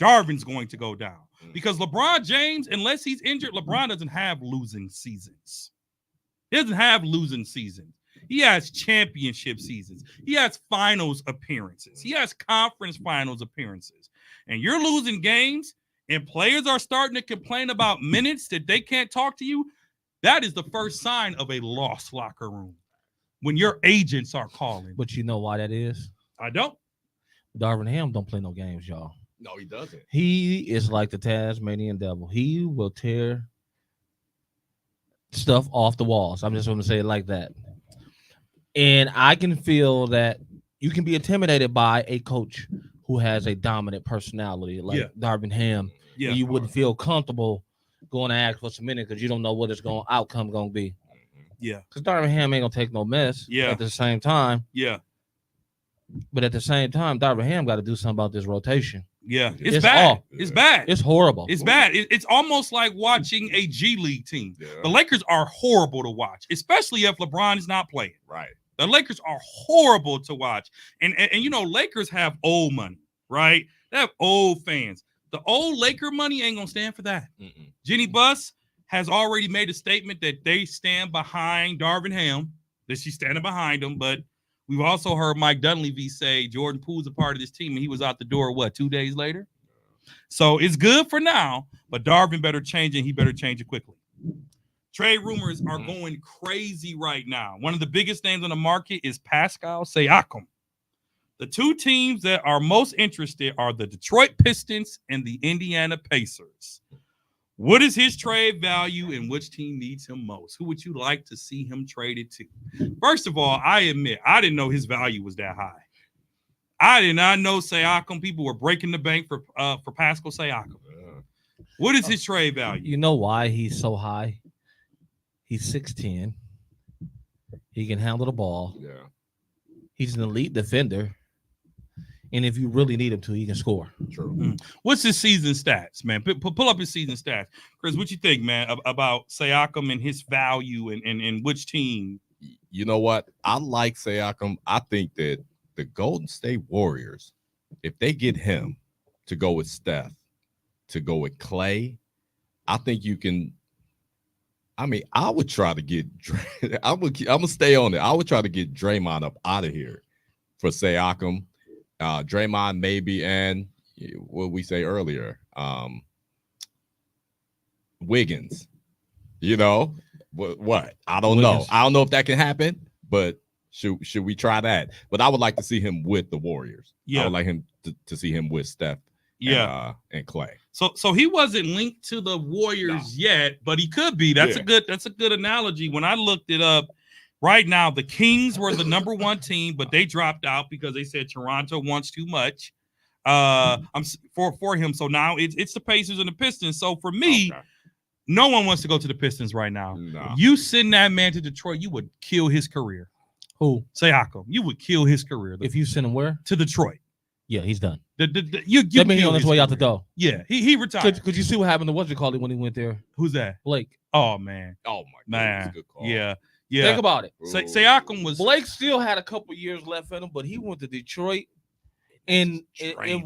Darvin's going to go down. Because LeBron James, unless he's injured, LeBron doesn't have losing seasons. He doesn't have losing seasons. He has championship seasons. He has finals appearances. He has conference finals appearances. And you're losing games, and players are starting to complain about minutes that they can't talk to you. That is the first sign of a lost locker room. When your agents are calling. but you know why that is? I don't. Darvin Ham don't play no games, y'all. No, he doesn't. He is like the Tasmanian devil. He will tear stuff off the walls. I'm just going to say it like that. And I can feel that you can be intimidated by a coach who has a dominant personality like Darvin Ham. Yeah. You wouldn't feel comfortable going to ask for some minutes because you don't know what outcome going to be. Yeah. Because Darvin Ham ain't going to take no mess. Yeah. At the same time. Yeah. But at the same time, Darvin Ham got to do something about this rotation. Yeah. It's It's bad. off. It's bad. It's horrible. It's bad. It's almost like watching a G League team. Yeah. The Lakers are horrible to watch, especially if LeBron is not playing. Right. The Lakers are horrible to watch. And Lakers have old money, right? They have old fans. The old Laker money ain't gonna stand for that. Mm-mm. Jenny Buss has already made a statement that they stand behind Darvin Ham, that she's standing behind him. But we've also heard Mike Dunleavy say Jordan Poole's a part of this team, and he was out the door, 2 days later? So it's good for now, but Darvin better change it. He better change it quickly. Trade rumors are going crazy right now. One of the biggest names on the market is Pascal Siakam. The two teams that are most interested are the Detroit Pistons and the Indiana Pacers. What is his trade value and which team needs him most? Who would you like to see him traded to? First of all, I admit, I didn't know his value was that high. I did not know Siakam. People were breaking the bank for Pascal Siakam. What is his trade value? You know why he's so high? He's 6'10". He can handle the ball. Yeah. He's an elite defender. And if you really need him to, he can score. True. What's his season stats, man? Pull up his season stats. Chris, what you think, man, about Siakam and his value and which team? You know what? I like Siakam. I think that the Golden State Warriors, if they get him to go with Steph, to go with Clay, I think you can. I mean, I would try to get. I'm gonna stay on it. I would try to get Draymond up out of here for Siakam. Draymond maybe, and what we say earlier, Wiggins. You know what? I don't know. I don't know if that can happen, but should we try that? But I would like to see him with the Warriors. Yeah, I would like him to see him with Steph. Yeah, and Clay. So he wasn't linked to the Warriors yet, but he could be. That's a good analogy. When I looked it up, right now the Kings were the number one team, but they dropped out because they said Toronto wants too much. I'm for him. So now it's the Pacers and the Pistons. So for me, no one wants to go to the Pistons right now. No. You send that man to Detroit, you would kill his career. Who? Siakam. You would kill his career. If you send him where? To Detroit. Yeah, he's done. You that means he's on his way out the door. Yeah, he retired. Could you see what happened to what's-it-called when he went there? Who's that? Blake. Oh, man. Oh, my man. Good call. Yeah. Think about it. Siakam was. Blake still had a couple years left in him, but he went to Detroit and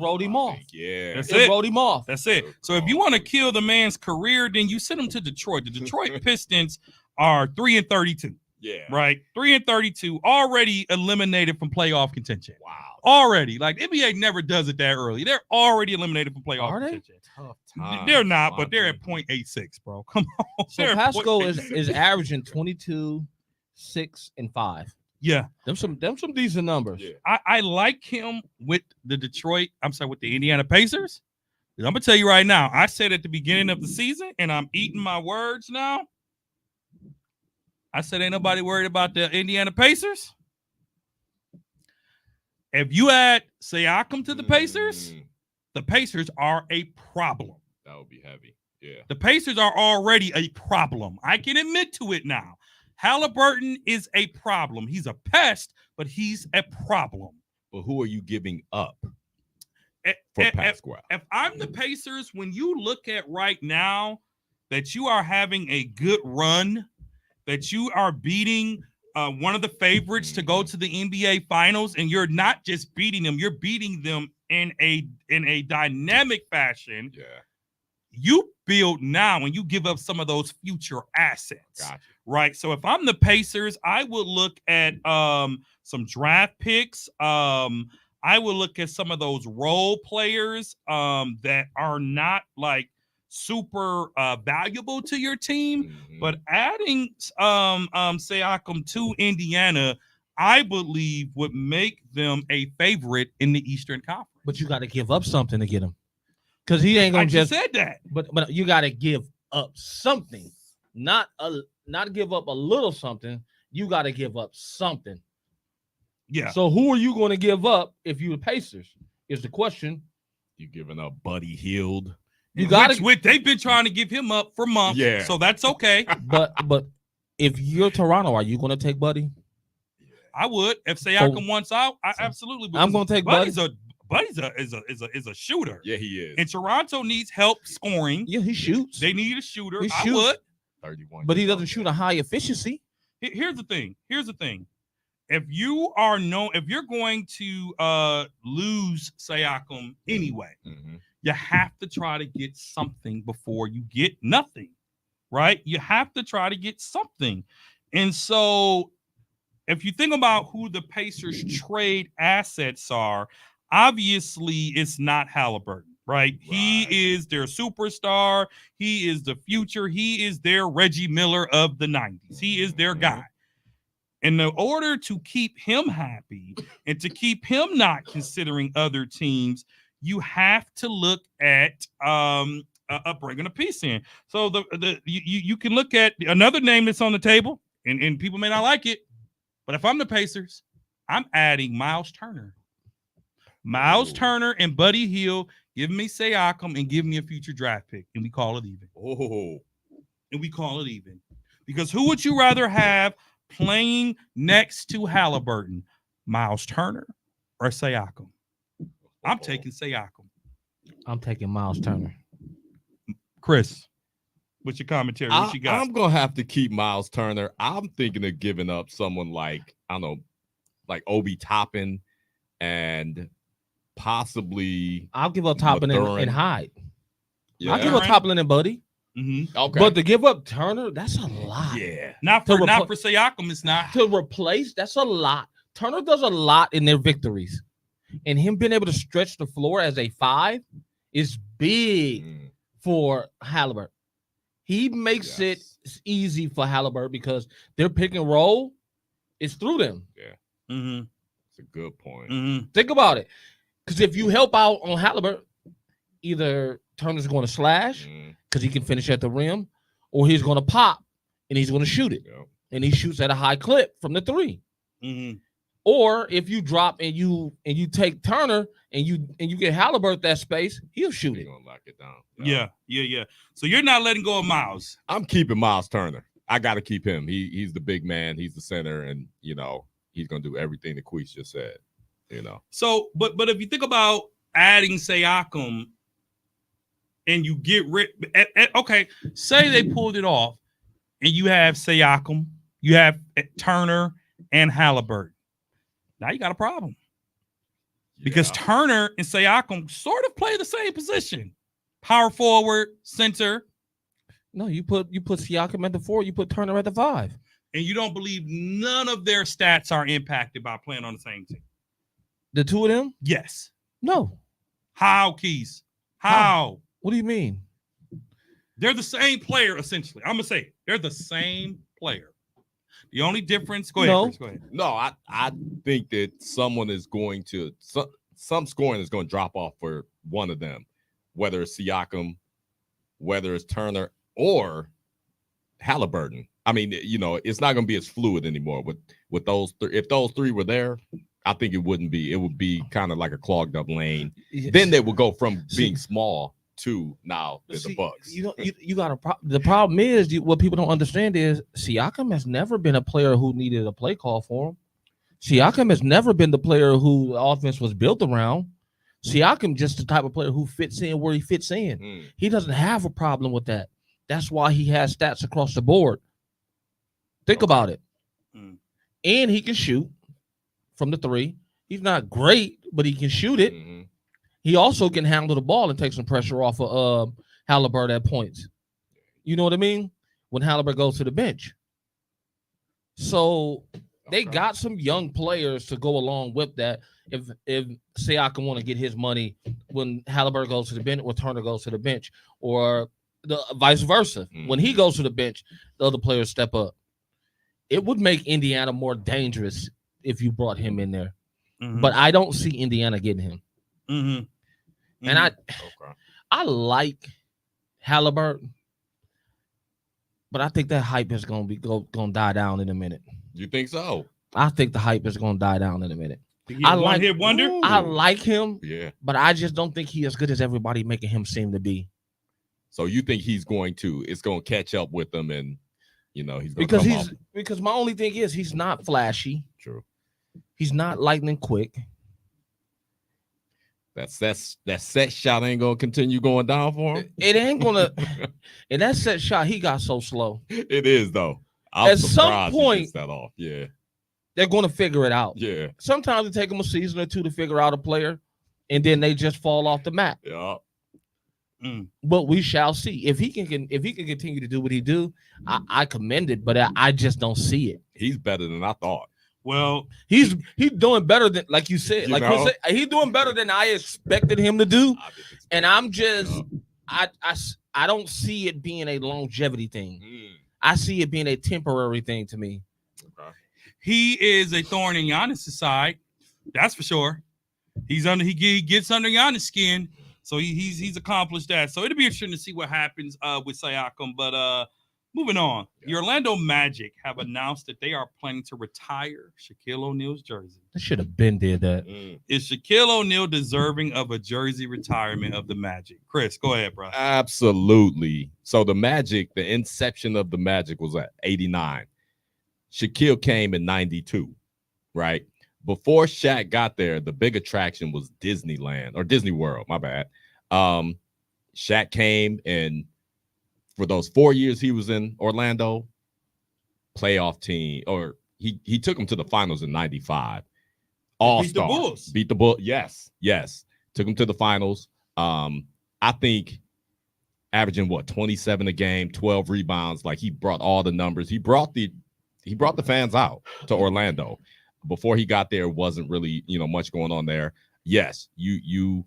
wrote him off. Yeah. That's it. Wrote him off. That's it. So if you want to kill the man's career, then you send him to Detroit. The Detroit Pistons are 3-32. Yeah. Right? 3-32, already eliminated from playoff contention. Wow. Already. Like, NBA never does it that early. They're already eliminated from playoff contention. Tough time. They're not, but they're at 0.86, bro. Come on. So Pascal is averaging 22, 6, and 5. Yeah. Them some decent numbers. Yeah. I like him with the with the Indiana Pacers. I'm gonna tell you right now, I said at the beginning of the season, and I'm eating my words now. I said, ain't nobody worried about the Indiana Pacers. If you add Siakam to the Pacers are a problem. That would be heavy. Yeah. The Pacers are already a problem. I can admit to it now. Halliburton is a problem. He's a pest, but he's a problem. But who are you giving up for Pascal? If I'm the Pacers, when you look at right now that you are having a good run, that you are beating one of the favorites to go to the NBA Finals, and you're not just beating them, you're beating them in a dynamic fashion. Yeah. You build now and you give up some of those future assets. Gotcha. Right. So if I'm the Pacers, I would look at some draft picks. I would look at some of those role players that are not like super valuable to your team, but adding Siakam to Indiana, I believe would make them a favorite in the Eastern Conference. But you got to give up something to get him, because he ain't gonna just said that. But you got to give up something, not give up a little something. You got to give up something. Yeah. So who are you going to give up if you're the Pacers? Is the question. You giving up Buddy Hield? You got to. They've been trying to give him up for months. Yeah. So that's okay. But if you're Toronto, are you going to take Buddy? I would. If Siakam wants out, I absolutely would. I'm going to take Buddy. Buddy's a shooter. Yeah, he is. And Toronto needs help scoring. Yeah, he shoots. They need a shooter. He I shoots. would. 31. But he doesn't shoot a high efficiency. Here's the thing. If you're going to lose Siakam anyway, You have to try to get something before you get nothing, right? You have to try to get something. And so if you think about who the Pacers trade assets are, obviously it's not Halliburton, right? He is their superstar. He is the future. He is their Reggie Miller of the 90s. He is their guy. And in order to keep him happy and to keep him not considering other teams, you have to look at bringing a piece in. So you can look at another name that's on the table, and people may not like it, but if I'm the Pacers, I'm adding Miles Turner. Miles Turner and Buddy Hield, give me Siakam and give me a future draft pick, and we call it even. And we call it even. Because who would you rather have playing next to Halliburton, Miles Turner or Siakam? I'm taking Siakam. I'm taking Miles Turner. Chris, what's your commentary? What you got? I'm gonna have to keep Miles Turner. I'm thinking of giving up someone like, I don't know, like Obi Toppin and possibly I'll give up Toppin and Hyde. Yeah. I'll give up Toppin and Buddy. Mm-hmm. Okay. But to give up Turner, that's a lot. Yeah. Not for Siakam, it's not. To replace, that's a lot. Turner does a lot in their victories. And him being able to stretch the floor as a 5 is big for Halliburton. He makes it easy for Halliburton because their pick and roll is through them. Yeah. Mm-hmm. That's a good point. Mm-hmm. Think about it. Because if you help out on Halliburton, either Turner's going to slash because he can finish at the rim, or he's going to pop and he's going to shoot it. Yep. And he shoots at a high clip from the 3. Mm-hmm. Or if you drop and you take Turner and you get Halliburton that space, he'll shoot it. Gonna lock it down. Yeah. So you're not letting go of Miles. I'm keeping Miles Turner. I got to keep him. He's the big man. He's the center, and he's gonna do everything that Queese just said. So, but if you think about adding Siakam, and you get rid, okay, say they pulled it off, and you have Siakam, you have Turner and Halliburton. Now you got a problem because Turner and Siakam sort of play the same position: power forward, center. No, you put Siakam at the 4, you put Turner at the 5, and you don't believe none of their stats are impacted by playing on the same team. The 2 of them? Yes. No. How, Keys? How? What do you mean? They're the same player essentially. I'm gonna say it. They're the same player. The only difference. Go ahead. Chris, go ahead. No, I think that someone is going to some scoring is going to drop off for one of them, whether it's Siakam, whether it's Turner or Halliburton. I mean, it's not going to be as fluid anymore with those 3. If those 3 were there, I think it wouldn't be. It would be kind of like a clogged up lane. Yes. Then they would go from being small to now the Bucks. You got the problem is what people don't understand is Siakam has never been a player who needed a play call for him. Siakam has never been the player who the offense was built around. Siakam just the type of player who fits in where he fits in. He doesn't have a problem with that. That's why he has stats across the board. Think about it. And he can shoot from the 3. He's not great, but he can shoot it. He also can handle the ball and take some pressure off of Halliburton at points. You know what I mean? When Halliburton goes to the bench. So they got some young players to go along with that. If Siakam want to get his money when Halliburton goes to the bench or Turner goes to the bench, or the vice versa. When he goes to the bench, the other players step up. It would make Indiana more dangerous if you brought him in there. But I don't see Indiana getting him. And I like Halliburton, but I think that hype is going to die down in a minute. You think so? I think the hype is going to die down in a minute. I like hit wonder. I like him, but I just don't think he's as good as everybody making him seem to be. So you think it's going to catch up with him, and he's going to because my only thing is he's not flashy. True. He's not lightning quick. That set shot ain't gonna continue going down for him. It ain't gonna. And that set shot, he got so slow. It is though. At some point, that off. Yeah, they're gonna figure it out. Yeah. Sometimes it take them a season or 2 to figure out a player, and then they just fall off the map. Yeah. But we shall see if he can continue to do what he do. I commend it, but I just don't see it. He's better than I thought. Well, He's doing better than, like you said, You like know? Chris said, he's doing better than I expected him to do. I didn't expect And I'm it. just I don't see it being a longevity thing. Mm, I see it being a temporary thing to me. okay. he is a thorn in Giannis' side. That's for sure. He gets under Giannis' skin, so he's accomplished that. So it'll be interesting to see what happens with Siakam. But moving on, the Orlando Magic have announced that they are planning to retire Shaquille O'Neal's jersey. I should have been did that. Mm. Is Shaquille O'Neal deserving of a jersey retirement of the Magic? Chris, go ahead, bro. Absolutely. So the Magic, the inception of the Magic was at 89. Shaquille came in 92, right? Before Shaq got there, the big attraction was Disneyland or Disney World, my bad. Shaq came, and for those 4 years he was in Orlando, playoff team, or he took them to the finals in 95. All-star. Bulls. Beat the Bulls. Yes. Took them to the finals. I think averaging 27 a game, 12 rebounds. Like, he brought all the numbers. He brought the fans out to Orlando. Before he got there, wasn't really, much going on there. Yes, it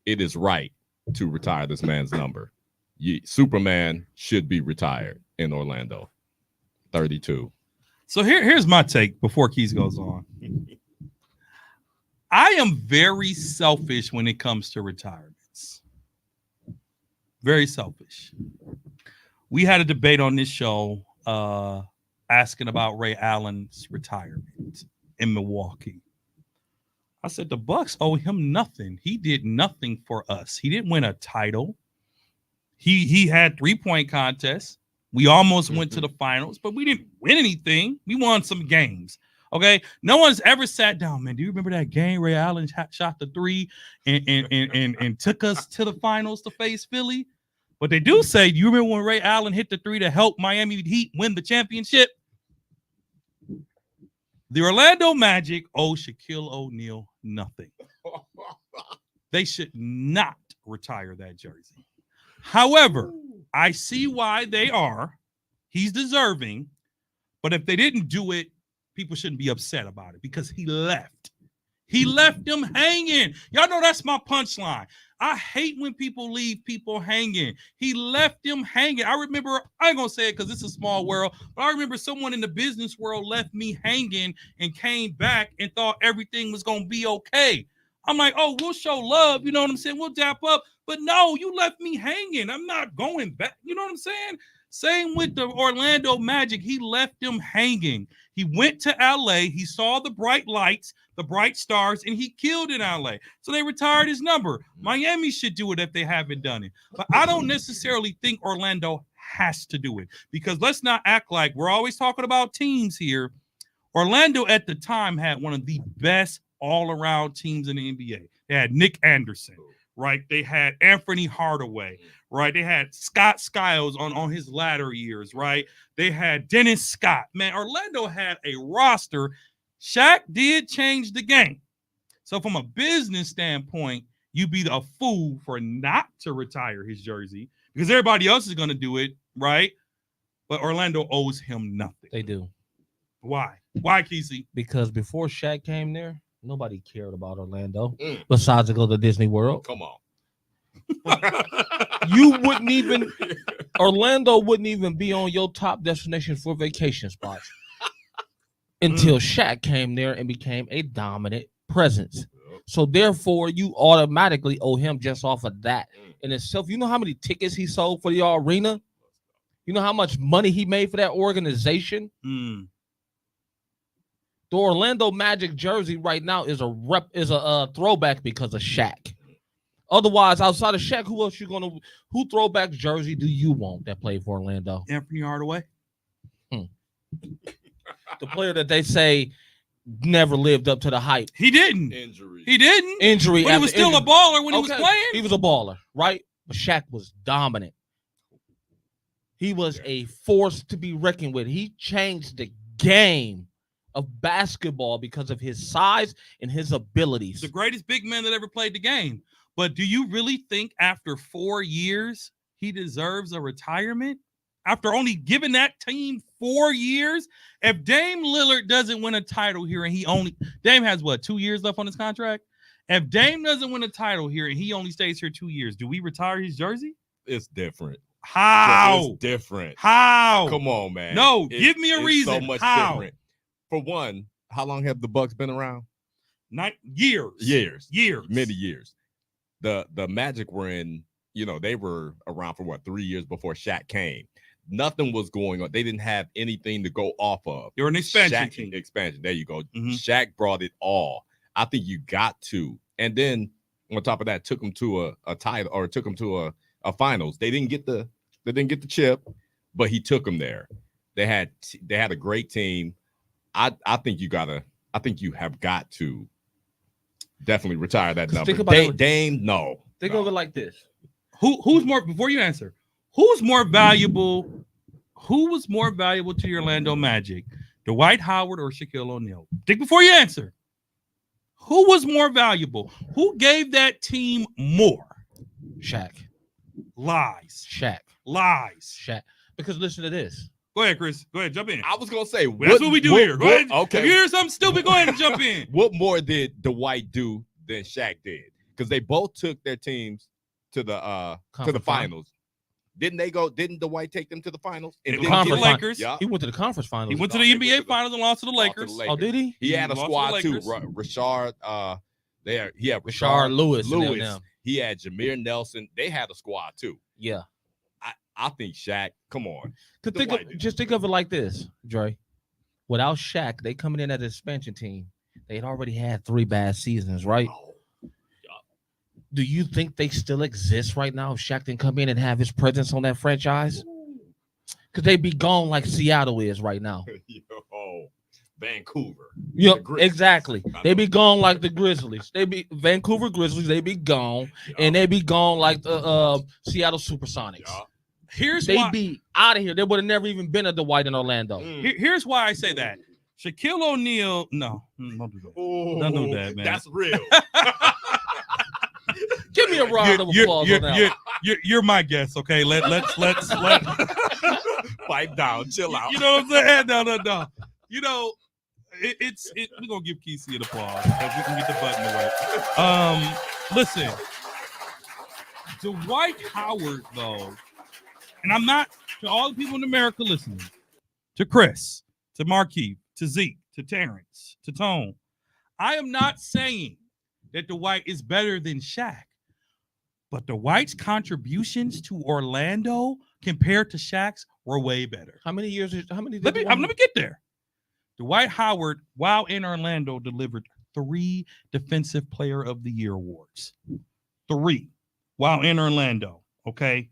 is right to retire this man's number. Superman should be retired in Orlando. 32. So here's my take before Keys goes on. I am very selfish when it comes to retirements. Very selfish. We had a debate on this show asking about Ray Allen's retirement in Milwaukee. I said the Bucks owe him nothing. He did nothing for us. He didn't win a title. He had 3-point contests. We almost went to the finals, but we didn't win anything. We won some games. Okay. No one's ever sat down, man. Do you remember that game Ray Allen shot the 3 and took us to the finals to face Philly? But they do say, do you remember when Ray Allen hit the 3 to help Miami Heat win the championship? The Orlando Magic owe Shaquille O'Neal nothing. They should not retire that jersey. However, I see why they are. He's deserving. But if they didn't do it, people shouldn't be upset about it because he left. He left them hanging. Y'all know that's my punchline. I hate when people leave people hanging. He left them hanging. I remember, I ain't going to say it because it's a small world, but I remember someone in the business world left me hanging and came back and thought everything was going to be okay. I'm like, oh, we'll show love. You know what I'm saying? We'll dap up. But no, you left me hanging. I'm not going back. You know what I'm saying? Same with the Orlando Magic. He left them hanging. He went to LA. He saw the bright lights, the bright stars, and he killed in LA. So they retired his number. Miami should do it if they haven't done it. But I don't necessarily think Orlando has to do it because let's not act like we're always talking about teams here. Orlando at the time had one of the best all-around teams in the NBA. They had Nick Anderson, right? They had Anthony Hardaway, right? They had Scott Skiles on his latter years, right? They had Dennis Scott. Man, Orlando had a roster. Shaq did change the game. So from a business standpoint, you'd be a fool for not to retire his jersey because everybody else is going to do it, right? But Orlando owes him nothing. They do. Why? Why, Kesey? Because before Shaq came there, nobody cared about Orlando Mm. besides to go to Disney World. Come on. You wouldn't even, Orlando wouldn't even be on your top destination for vacation spots until Shaq came there and became a dominant presence. So therefore, you automatically owe him just off of that in itself. You know how many tickets he sold for the arena? You know how much money he made for that organization? Mm. The Orlando Magic jersey right now is a throwback because of Shaq. Otherwise, outside of Shaq, who throwback jersey do you want that played for Orlando? Anthony Hardaway. The player that they say never lived up to the hype. He didn't. Injury. He didn't. Injury. But he was after still a injury. baller when he was Okay, playing. He was a baller, right? But Shaq was dominant. He was a force to be reckoned with. He changed the game of basketball because of his size and his abilities. The greatest big man that ever played the game. But do you really think after 4 years he deserves a retirement? After only giving that team 4 years? If Dame Lillard doesn't win a title here and Dame has what, 2 years left on his contract? If Dame doesn't win a title here and he only stays here 2 years, do we retire his jersey? It's different. How? It's different. How? Come on, man. No, It's- give me a it's reason. So much How? different. For one, how long have the Bucks been around? Years. Years. Many years. The Magic were in, they were around for 3 years before Shaq came. Nothing was going on. They didn't have anything to go off of. You're an expansion Shaq, team. Expansion. There you go. Mhm. Shaq brought it all. I think you got to. And then on top of that, took them to a title, or took them to a finals. They didn't get the chip, but he took them there. They had a great team. I think you have got to definitely retire that number. think about it. Dame, no. Think no. of it like this. Who's more, before you answer, who's more valuable? Who was more valuable to your Orlando Magic? Dwight Howard or Shaquille O'Neal? Think before you answer. Who was more valuable? Who gave that team more? Shaq. Lies. Shaq. Because listen to this. Go ahead, Chris. Go ahead, jump in. I was gonna say That's what we do here. Go ahead. Okay. If you hear something stupid, go ahead and jump in. What more did Dwight do than Shaq did? Because they both took their teams to the finals. Didn't Dwight take them to the finals? And And the didn't conference get- Lakers. Yeah. He went to the conference finals. He went to No, the they went NBA to the- Finals and lost to the lost to Lakers. the Oh, did he? He had a Lost to the squad too. Lakers. Rashard, he had Rashard Lewis. and them Lewis. now. He had Jameer Nelson. They had a squad too. Yeah. I think Shaq. Come on. Cause Dwight did. just think of it like this, Dre. Without Shaq, they coming in as an expansion team. They had already had 3 bad seasons, right? Do you think they still exist right now if Shaq didn't come in and have his presence on that franchise? Because they'd be gone like Seattle is right now. Vancouver. Yep, The Grizzlies. exactly. They be gone like the Grizzlies. They be Vancouver Grizzlies. They be gone, and they be gone like the Seattle Supersonics. Yeah. Here's They why. be out of here. There would have never even been a Dwight in Orlando. Here's why I say that. Shaquille O'Neal. No, don't do that. Don't do that, man. That's real. Give me a round of applause on that. You're my guest, okay? Let's Pipe down. Chill out. You know what I'm saying? No. You know, we're gonna give Kesey an applause if we can get the button away. Listen, Dwight Howard, though, and I'm not, to all the people in America listening, to Chris, to Markeith, to Zeke, to Terrence, to Tone, I am not saying that Dwight is better than Shaq, but Dwight's contributions to Orlando compared to Shaq's were way better. How many years? How many? Let me get there. Dwight Howard, while in Orlando, delivered 3 Defensive Player of the Year awards. 3 while in Orlando. Okay.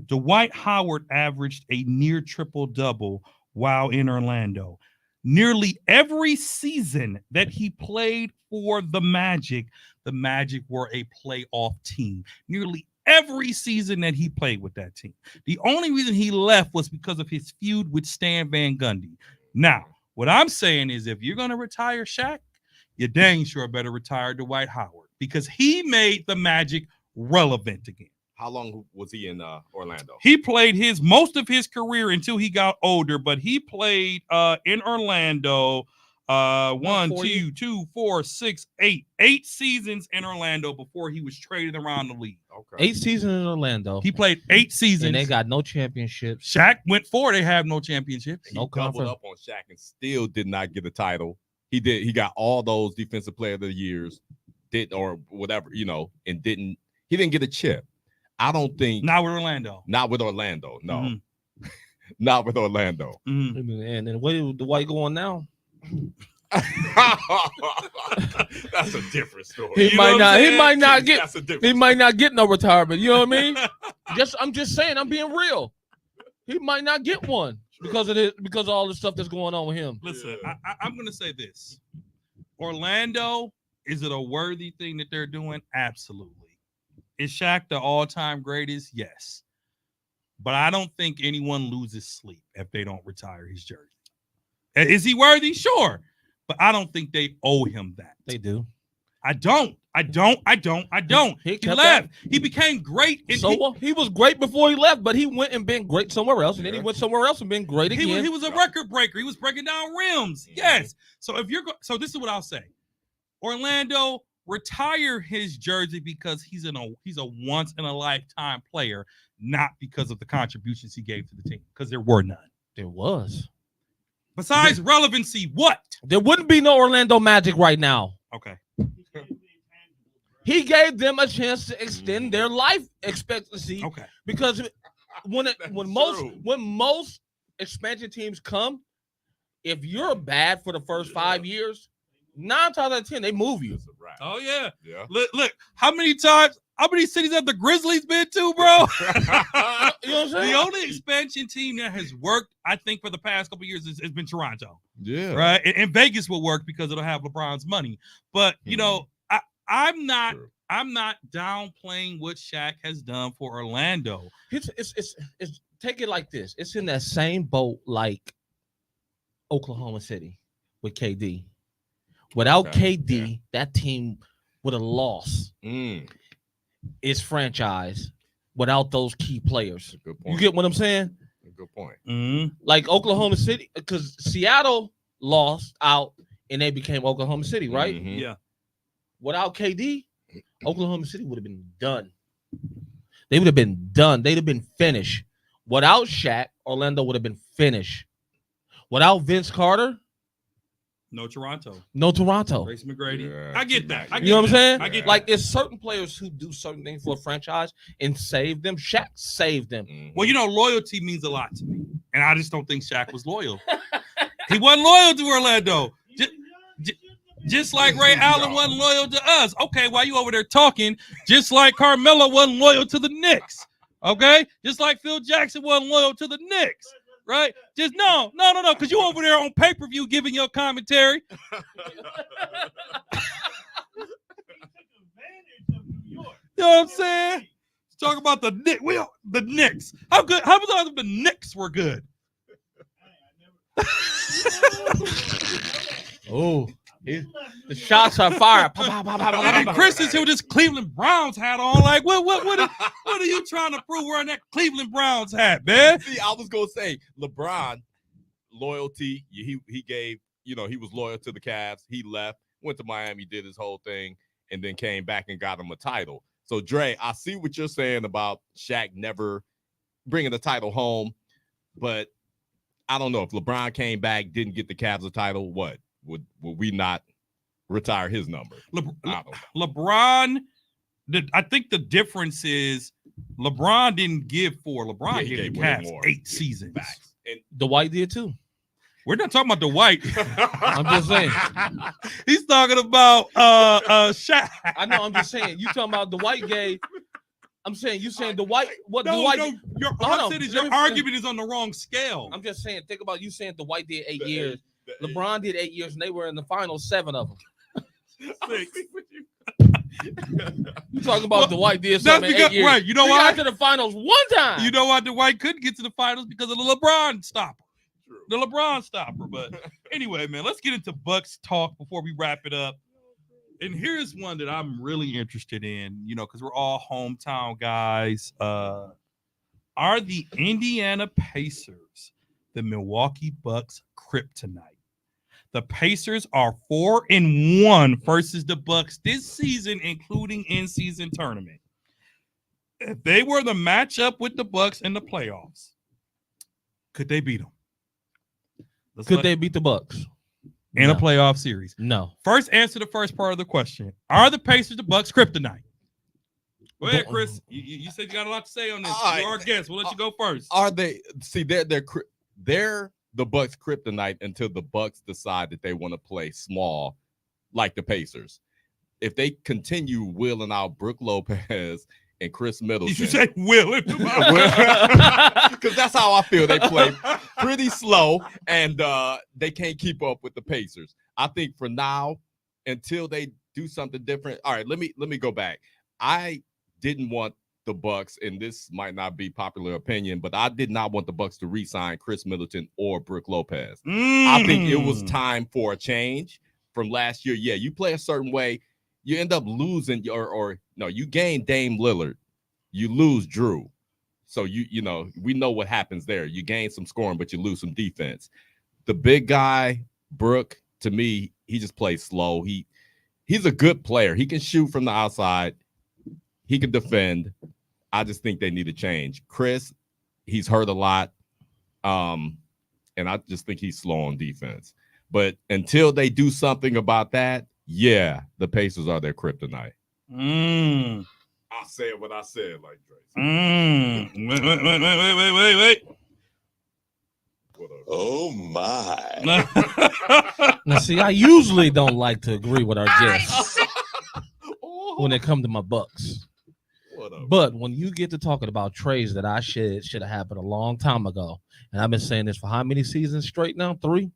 Dwight Howard averaged a near triple-double while in Orlando. Nearly every season that he played for the Magic were a playoff team. Nearly every season that he played with that team. The only reason he left was because of his feud with Stan Van Gundy. Now, what I'm saying is if you're going to retire Shaq, you dang sure better retire Dwight Howard because he made the Magic relevant again. How long was he in Orlando? He played most of his career until he got older, but he played in Orlando 8 seasons in Orlando before he was traded around the league. Okay. 8 seasons in Orlando. He played 8 seasons. and they got no championships. Shaq went 4. They have no championships. He No doubled conference. up on Shaq and still did not get a title. He did. He got all those Defensive Player of the Years, or whatever, and didn't. He didn't get a chip. I don't think. Not with Orlando. Not with Orlando. No, Mhm. not with Orlando. Mhm. And then where is Dwight going now? That's a different story. He You know might what not. I'm He saying? might not get. That's a different. He might not get no retirement. You know what I mean? I'm just saying. I'm being real. He might not get one because of all the stuff that's going on with him. Listen, Yeah. I'm going to say this. Orlando, is it a worthy thing that they're doing? Absolutely. Is Shaq the all-time greatest? Yes. But I don't think anyone loses sleep if they don't retire his jersey. Is he worthy? Sure. But I don't think they owe him that. They do. I don't. He He kept left. He became great. He was great before he left, but he went and been great somewhere else, and then he went somewhere else and been great again. He was a record breaker. He was breaking down rims. Yes. So if you're so this is what I'll say. Orlando, retire his jersey because he's a once in a lifetime player, not because of the contributions he gave to the team. Because there were none. There was. Besides relevancy, what? There wouldn't be no Orlando Magic right now. Okay. He gave them a chance to extend their life expectancy. Okay. Because when most expansion teams come, if you're bad for the first 5 years, 9 times out of 10 they move you. Oh yeah. Yeah. Look, how many cities have the Grizzlies been to, bro? You know what I'm saying? The only expansion team that has worked, I think, for the past couple of years has been Toronto. Yeah. Right. And Vegas will work because it'll have LeBron's money. But you know, I'm not downplaying what Shaq has done for Orlando. It's take it like this. It's in that same boat like Oklahoma City with KD. Without KD, that team would have lost its franchise without those key players. Good point. You get what I'm saying? Good point. Mm-hmm. Like Oklahoma City, because Seattle lost out and they became Oklahoma City, right? Mhm. Yeah. Without KD, Oklahoma City would have been done. They would have been done. They'd have been finished. Without Shaq, Orlando would have been finished. Without Vince Carter, No Toronto. no Toronto. Tracy McGrady. Yeah, I get that. You know what I'm saying? I get Like, there's certain players who do certain things for a franchise and save them. Shaq saved them. Mhm. Well, you know, loyalty means a lot to me. And I just don't think Shaq was loyal. He wasn't loyal to Orlando. Just like Ray Allen wasn't loyal to us. Okay, while you over there talking, just like Carmelo wasn't loyal to the Knicks. Okay? Just like Phil Jackson wasn't loyal to the Knicks. Right? Just no, because you over there on pay-per-view giving your commentary. You know what I'm saying? Talk about the Knicks. The Knicks. How about the Knicks were good? Oh, the shots are fired. And Chris is here with this Cleveland Browns hat on. Like, what are you trying to prove wearing that Cleveland Browns hat, man? See, I was gonna say LeBron loyalty. He gave, he was loyal to the Cavs. He left, went to Miami, did his whole thing, and then came back and got him a title. So Dre, I see what you're saying about Shaq never bringing the title home, but I don't know if LeBron came back, didn't get the Cavs a title. What would we not retire his number? I don't know. LeBron. I think the difference is LeBron didn't give 4. LeBron he gave the gave way Cavs more. 8 seasons. Facts. And Dwight did too. We're not talking about the White. I'm just saying. He's talking about Shaq. I know. I'm just saying. You talking about Dwight gave? I'm saying you saying Dwight. What No, Dwight? your Let me- argument is on the wrong scale. I'm just saying. Think about you saying Dwight did 8 years. LeBron did 8 years, and they were in the final 7 of them. 6. You talking about Dwight did That's something in because 8 years? right. You know He why? got to the finals one time. You know why Dwight couldn't get to the finals? Because of the LeBron stopper. The LeBron stopper. But anyway, man, let's get into Bucks talk before we wrap it up. And here's one that I'm really interested in, because we're all hometown guys. Are the Indiana Pacers the Milwaukee Bucks kryptonite? The Pacers are 4-1 versus the Bucks this season, including in-season tournament. If they were the matchup with the Bucks in the playoffs, could they beat them? Could they beat the Bucks in a No. playoff series? No. First, answer the first part of the question. Are the Pacers the Bucks kryptonite? Go ahead, Chris. You said you got a lot to say on this. All right. You're our guest. We'll let you go first. Are they? See, they're the Bucks kryptonite until the Bucks decide that they want to play small, like the Pacers. If they continue wheeling out Brook Lopez and Chris Middleton, Did you say will? because that's how I feel. They play pretty slow and they can't keep up with the Pacers. I think for now, until they do something different. All right, let me go back. I didn't want the Bucks, and this might not be popular opinion, but I did not want the Bucks to re-sign Chris Middleton or Brook Lopez. I think it was time for a change from last year. Yeah, you play a certain way, you end up losing or no, you gain Dame Lillard, you lose Drew. So you know, we know what happens there. You gain some scoring, but you lose some defense. The big guy, Brook, to me, he just plays slow. He's a good player. He can shoot from the outside. He can defend. I just think they need to change. Chris, he's hurt a lot. And I just think he's slow on defense. But until they do something about that, yeah, the Pacers are their kryptonite. I said what I said, like Dre. Wait. Oh my. Now, see, I usually don't like to agree with our I guests said when it comes to my Bucks. But when you get to talking about trades that I should have happened a long time ago, and I've been saying this for how many seasons straight now? 3?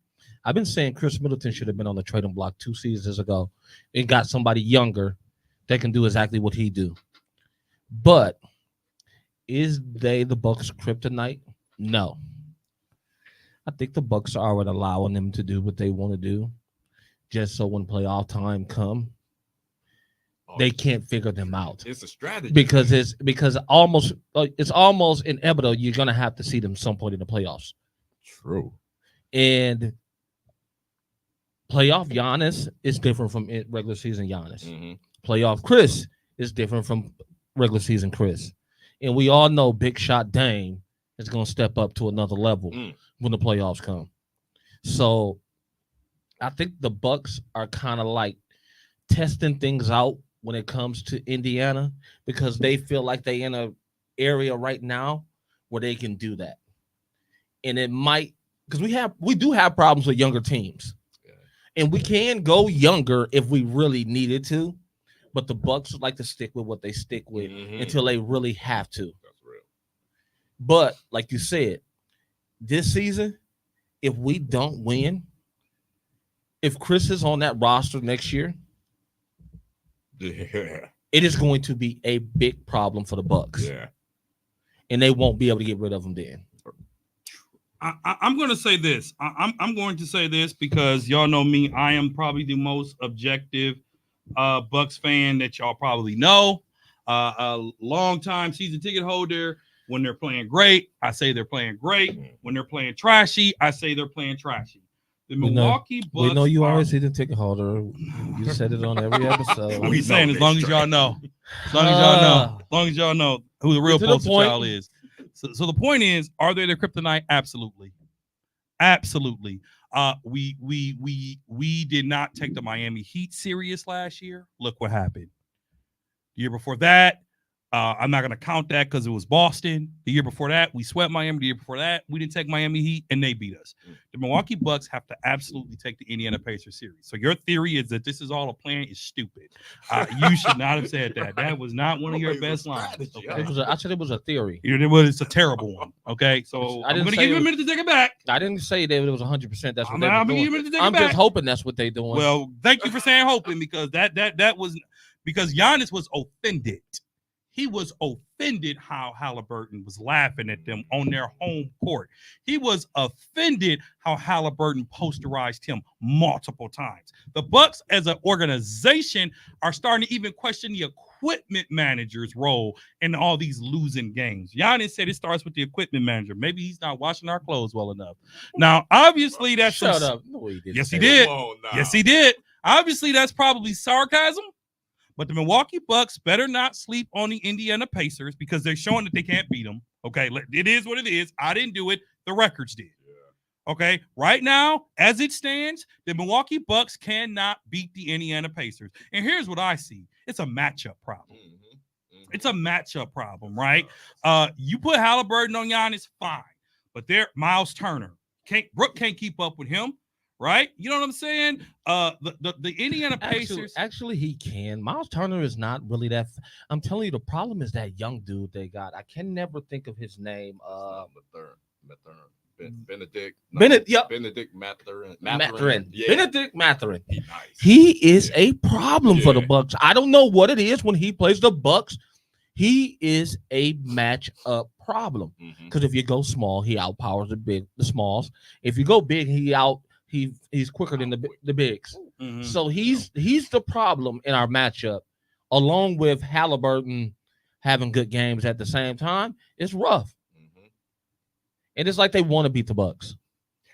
I've been saying Chris Middleton should have been on the trading block 2 seasons ago and got somebody younger that can do exactly what he do. But is the Bucks kryptonite? No. I think the Bucks are allowing them to do what they want to do, just so when playoff time come, they can't figure them out. It's a strategy because it's almost inevitable. You're gonna have to see them some point in the playoffs. True. And playoff Giannis is different from regular season Giannis. Mm-hmm. Playoff Chris is different from regular season Chris. And we all know Big Shot Dame is gonna step up to another level when the playoffs come. So I think the Bucks are kind of like testing things out when it comes to Indiana because they feel like they in a area right now where they can do that. And it might, because we do have problems with younger teams. Yeah. And we can go younger if we really needed to, but the Bucks like to stick with what they stick with until they really have to. That's real. But like you said, this season, if we don't win, if Chris is on that roster next year, it is going to be a big problem for the Bucks. Yeah. And they won't be able to get rid of him then. I'm going to say this. I'm going to say this because y'all know me. I am probably the most objective Bucks fan that y'all probably know. A long-time season ticket holder. When they're playing great, I say they're playing great. When they're playing trashy, I say they're playing trashy. The Milwaukee Bucks. We know you always season ticket holder. You said it on every episode. We saying as long as y'all know. As long as y'all know. As long as y'all know who the real poster child is. So the point is, are they the kryptonite? Absolutely. Absolutely. We did not take the Miami Heat serious last year. Look what happened. The year before that, I'm not going to count that because it was Boston. The year before that, we swept Miami. The year before that, we didn't take Miami Heat, and they beat us. The Milwaukee Bucks have to absolutely take the Indiana Pacers series. So your theory is that this is all a plan is stupid. You should not have said that. That was not one of your best lines. Okay? I said it was a theory. It's a terrible one. Okay, so I'm going to give you a minute to take it back. I didn't say that it was 100%. That's what I'm going to give you a minute to take it back. I'm just hoping that's what they're doing. Well, thank you for saying hoping because that was because Giannis was offended. He was offended how Halliburton was laughing at them on their home court. He was offended how Halliburton posterized him multiple times. The Bucks as an organization are starting to even question the equipment manager's role in all these losing games. Giannis said it starts with the equipment manager. Maybe he's not washing our clothes well enough. Now, obviously, that's shut up. No, he didn't. Yes, he did. Yes, he did. Obviously, that's probably sarcasm. But the Milwaukee Bucks better not sleep on the Indiana Pacers because they're showing that they can't beat them. Okay, it is what it is. I didn't do it. The records did. Yeah. Okay, right now, as it stands, the Milwaukee Bucks cannot beat the Indiana Pacers. And here's what I see. It's a matchup problem. It's a matchup problem, right? You put Halliburton on Giannis, fine. But Miles Turner, Brook can't keep up with him. Right? You know what I'm saying? The Indiana Pacers. Actually, he can. Miles Turner is not really that. I'm telling you, the problem is that young dude they got. I can never think of his name. Benedict. Benedict Mathurin. Yeah. Benedict Mathurin. He's nice. He is a problem for the Bucks. I don't know what it is when he plays the Bucks. He is a matchup problem because if you go small, he outpowers the smalls. If you go big, he he's quicker than the bigs. Mhm. So he's the problem in our matchup, along with Halliburton having good games at the same time. It's rough, Mhm. and it's like they want to beat the Bucks.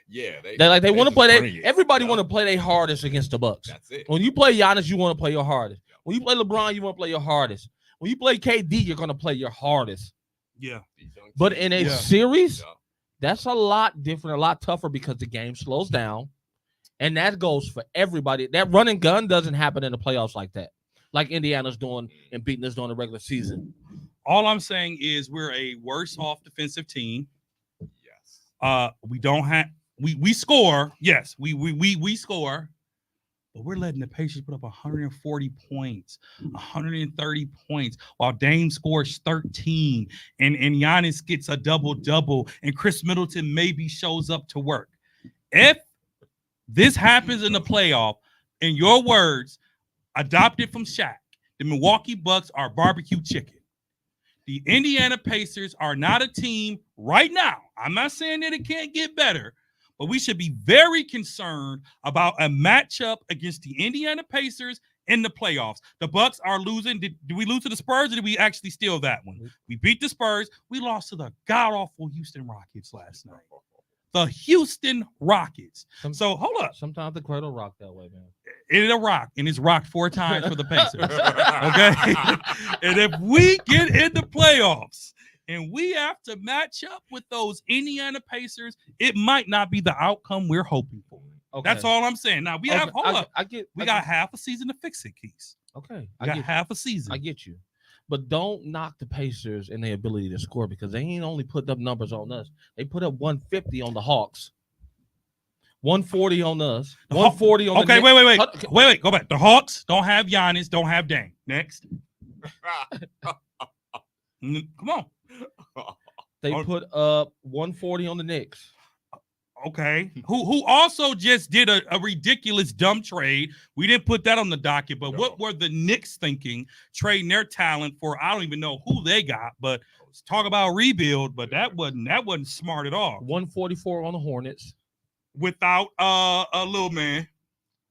Yeah, They want to just play. bring it. Everybody Yeah. want to play their hardest against the Bucks. That's it. When you play Giannis, you want to play your hardest. When you play LeBron, you want to play your hardest. When you play KD, you're going to play your hardest. Yeah. These young But teams- in a Yeah. series, Yeah. that's a lot different, a lot tougher because the game slows down. And that goes for everybody. That run and gun doesn't happen in the playoffs like that, like Indiana's doing and beating us during the regular season. All I'm saying is we're a worse off defensive team. Yes. We don't have we score. Yes, we score, but we're letting the Pacers put up 140 points, 130 points, while Dame scores 13 and Giannis gets a double-double, and Chris Middleton maybe shows up to work. If this happens in the playoff, in your words, adopted from Shaq, the Milwaukee Bucks are barbecue chicken. The Indiana Pacers are not a team right now. I'm not saying that it can't get better, but we should be very concerned about a matchup against the Indiana Pacers in the playoffs. The Bucks are losing. Did we lose to the Spurs or did we actually steal that one? We beat the Spurs. We lost to the god-awful Houston Rockets last night. The Houston Rockets. So hold up. Sometimes the cradle rock that way, man. It'll rock, and it's rocked 4 times for the Pacers. Okay. And if we get in the playoffs and we have to match up with those Indiana Pacers, it might not be the outcome we're hoping for. Okay. That's all I'm saying. Now we have hold up. We got half a season to fix it, Keys. Okay. We got half a season. I get you. But don't knock the Pacers and their ability to score because they ain't only put up numbers on us. They put up 150 on the Hawks, 140 on us, 140 on the Okay, Knicks. wait. Go back. The Hawks don't have Giannis, don't have Dame. Next. Come on. They put up 140 on the Knicks. Okay. Who also just did a ridiculous dumb trade. We didn't put that on the docket, but what were the Knicks thinking trading their talent for? I don't even know who they got, but talk about rebuild, but that wasn't smart at all. 144 on the Hornets. Without a little man.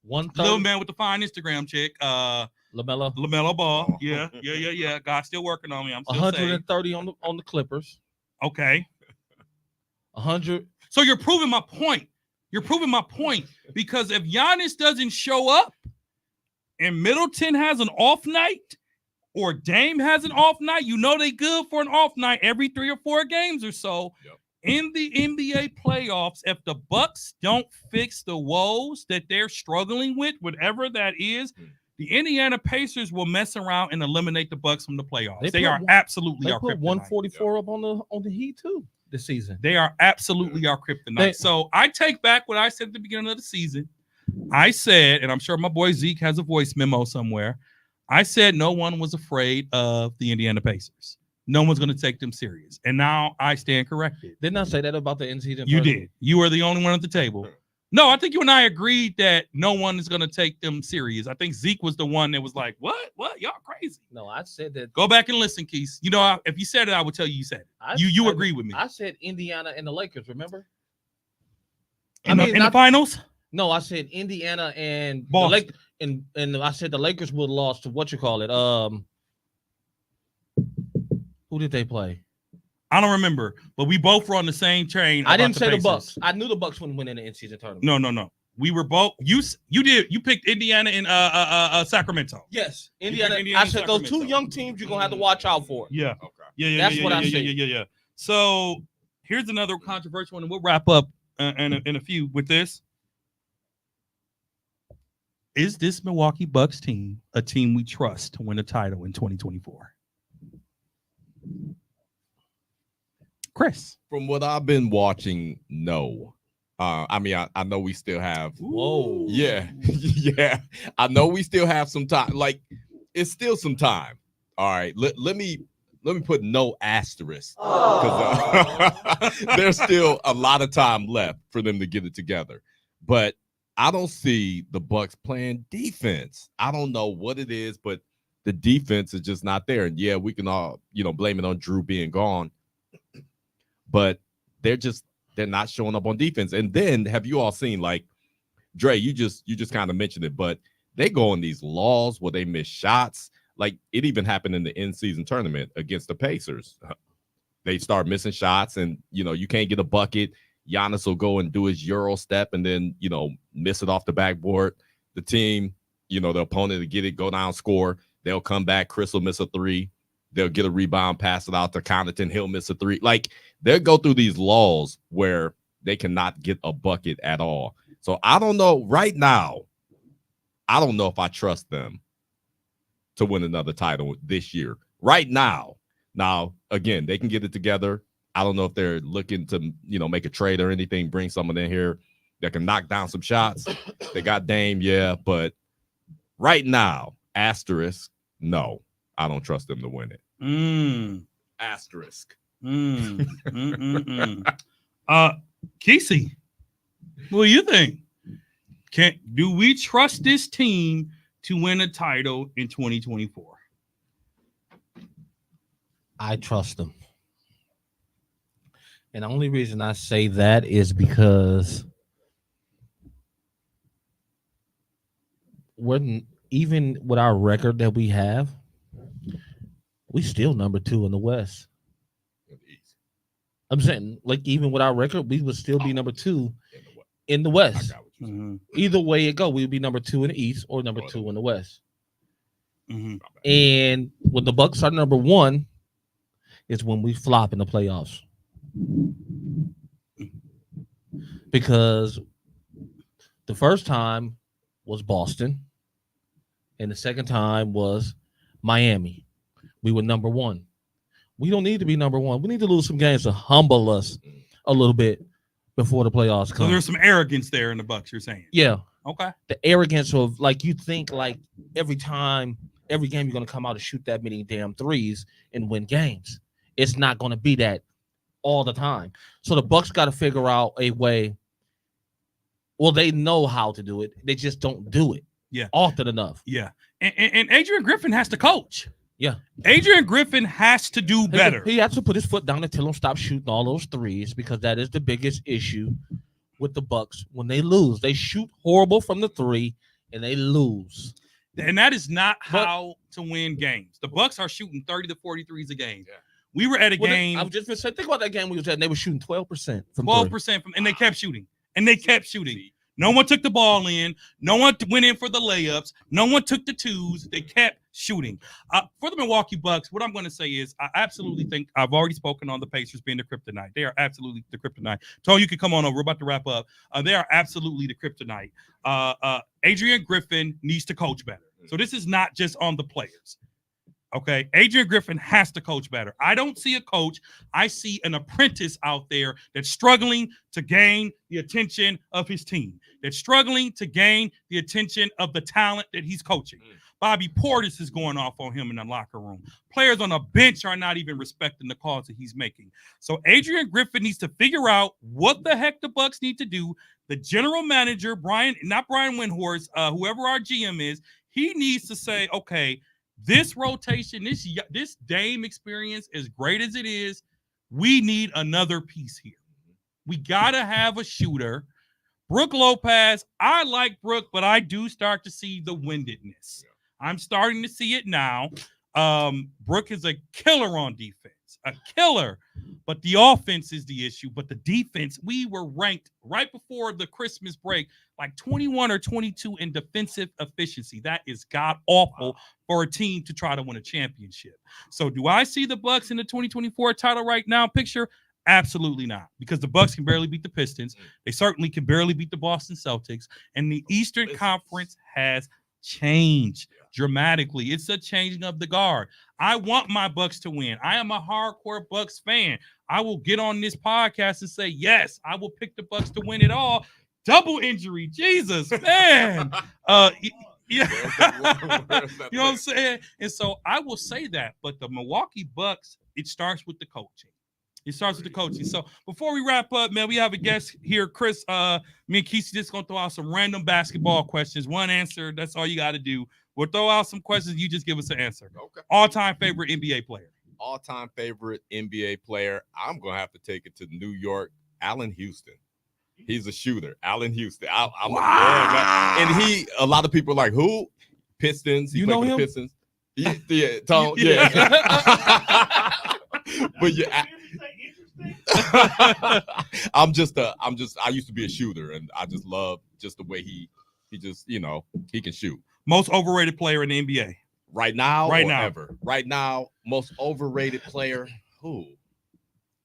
130. Little man with the fine Instagram chick. LaMelo Ball. Yeah. God's still working on me. I'm still 130 on the Clippers. Okay. 100. So you're proving my point. Because if Giannis doesn't show up and Middleton has an off night or Dame has an off night, you know they good for an off night every 3 or 4 games or so. Yep. In the NBA playoffs, if the Bucks don't fix the woes that they're struggling with, whatever that is, the Indiana Pacers will mess around and eliminate the Bucks from the playoffs. They are absolutely our put kryptonite. 144 up on the Heat too this season. They are absolutely our kryptonite. So I take back what I said at the beginning of the season. I said, and I'm sure my boy Zeke has a voice memo somewhere. I said no one was afraid of the Indiana Pacers. No one's going to take them serious. And now I stand corrected. Didn't I say that about the in-season? You did. You were the only one at the table. No, I think you and I agreed that no one is going to take them serious. I think Zeke was the one that was like, what? Y'all crazy. No, I said that. Go back and listen, Keith. You know, if you said it, I would tell you said it. You agree with me. I said Indiana and the Lakers, remember? In the finals? No, I said Indiana and Boston. the Lakers, and I said the Lakers would have lost to what you call it. Who did they play? I don't remember, but we both were on the same train. I didn't say the Pacers. Bucks. I knew the Bucks wouldn't win in the in-season tournament. No. We were both. You picked Indiana and Sacramento. Yes, Indiana. Indiana I said those two Sacramento. young teams you're gonna have to watch out for. Yeah. Okay. Yeah. That's what I said. Yeah. So here's another controversial one, and we'll wrap up in a few with this. Is this Milwaukee Bucks team a team we trust to win a title in 2024? Chris. From what I've been watching, no. I mean, I know we still have. Whoa. Yeah. Yeah. I know we still have some time. Like, it's still some time. All right. Let me put no asterisk. Because there's still a lot of time left for them to get it together. But I don't see the Bucks playing defense. I don't know what it is, but the defense is just not there. And yeah, we can all, blame it on Drew being gone. But they're not showing up on defense. And then have you all seen, like, Dre, you just kind of mentioned it, but they go on these laws where they miss shots. Like it even happened in the in-season tournament against the Pacers. They start missing shots, and you can't get a bucket. Giannis will go and do his Euro step, and then miss it off the backboard. The team, the opponent to get it, go down, score. They'll come back. Chris will miss a three. They'll get a rebound, pass it out to Connaughton. He'll miss a three. Like they'll go through these laws where they cannot get a bucket at all. So I don't know right now. I don't know if I trust them to win another title this year. Right now. Now, again, they can get it together. I don't know if they're looking to, make a trade or anything, bring someone in here that can knock down some shots. They got Dame, yeah, but right now, asterisk, no, I don't trust them to win it. Asterisk. Kesey, what do you think? Do we trust this team to win a title in 2024? I trust them. And the only reason I say that is because even with our record that we have, we still number 2 in the West. I'm saying, like, even with our record, we would still be number 2 in the West. Either way it go, we would be number 2 in the East or number 2 in the West. And when the Bucks are number 1, is when we flop in the playoffs. Because the first time was Boston, and the second time was Miami. We were number 1. We don't need to be number 1. We need to lose some games to humble us a little bit before the playoffs come. So there's some arrogance there in the Bucks, you're saying? Yeah. Okay. The arrogance of, like, you think, like, every game you're going to come out and shoot that many damn threes and win games. It's not going to be that all the time. So the Bucks got to figure out a way. Well, they know how to do it. They just don't do it often enough. Yeah. And Adrian Griffin has to coach. Yeah. Adrian Griffin has to do better. He has to put his foot down and tell them stop shooting all those threes, because that is the biggest issue with the Bucks when they lose. They shoot horrible from the 3 and they lose. And that is not how to win games. The Bucks are shooting 30 to 43s a game. Yeah. We were at a game. I was just going to say, think about that game we was at, and they were shooting 12% from 12% from, and they kept shooting. No one took the ball in. No one went in for the layups. No one took the twos. They kept shooting. For the Milwaukee Bucks, what I'm going to say is I absolutely think I've already spoken on the Pacers being the kryptonite. They are absolutely the kryptonite. Tony, you can come on over. We're about to wrap up. They are absolutely the kryptonite. Adrian Griffin needs to coach better. So this is not just on the players. Okay, Adrian Griffin has to coach better. I don't see a coach. I see an apprentice out there that's struggling to gain the attention of his team. That's struggling to gain the attention of the talent that he's coaching. Bobby Portis is going off on him in the locker room. Players on the bench are not even respecting the calls that he's making. So Adrian Griffin needs to figure out what the heck the Bucks need to do. The general manager, Brian Windhorst, whoever our GM is, he needs to say, okay, this rotation, this Dame experience, as great as it is, we need another piece here. We got to have a shooter. Brook Lopez, I like Brook, but I do start to see the windedness. I'm starting to see it now. Brook is a killer on defense, a killer, but the offense is the issue. But the defense, we were ranked right before the Christmas break, like 21 or 22 in defensive efficiency. That is god awful for a team to try to win a championship. So do I see the Bucks in the 2024 title right now picture? Absolutely not, because the Bucks can barely beat the Pistons. They certainly can barely beat the Boston Celtics, and the Eastern Conference has changed dramatically. It's a changing of the guard. I want my Bucks to win. I am a hardcore Bucks fan. I will get on this podcast and say, yes, I will pick the Bucks to win it all. Double injury, Jesus, man. Yeah. You know what I'm saying? And so I will say that, but the Milwaukee Bucks, it starts with the coaching. So before we wrap up, man, we have a guest here, Chris. Me and Kesey just gonna throw out some random basketball questions. One answer, that's all you got to do. We'll throw out some questions. You just give us an answer. Okay. All-time favorite NBA player. All-time favorite NBA player. I'm gonna have to take it to New York. Allen Houston. He's a shooter. Allen Houston. I'm Wow. man. And a lot of people are like, who? Pistons. He You played know for the him? Pistons. Yeah, Tom. Yeah. Yeah. But yeah. I used to be a shooter, and I just love just the way he just, he can shoot. Most overrated player in the NBA. Right now, Right or now. ever? Right now, most overrated player. Who?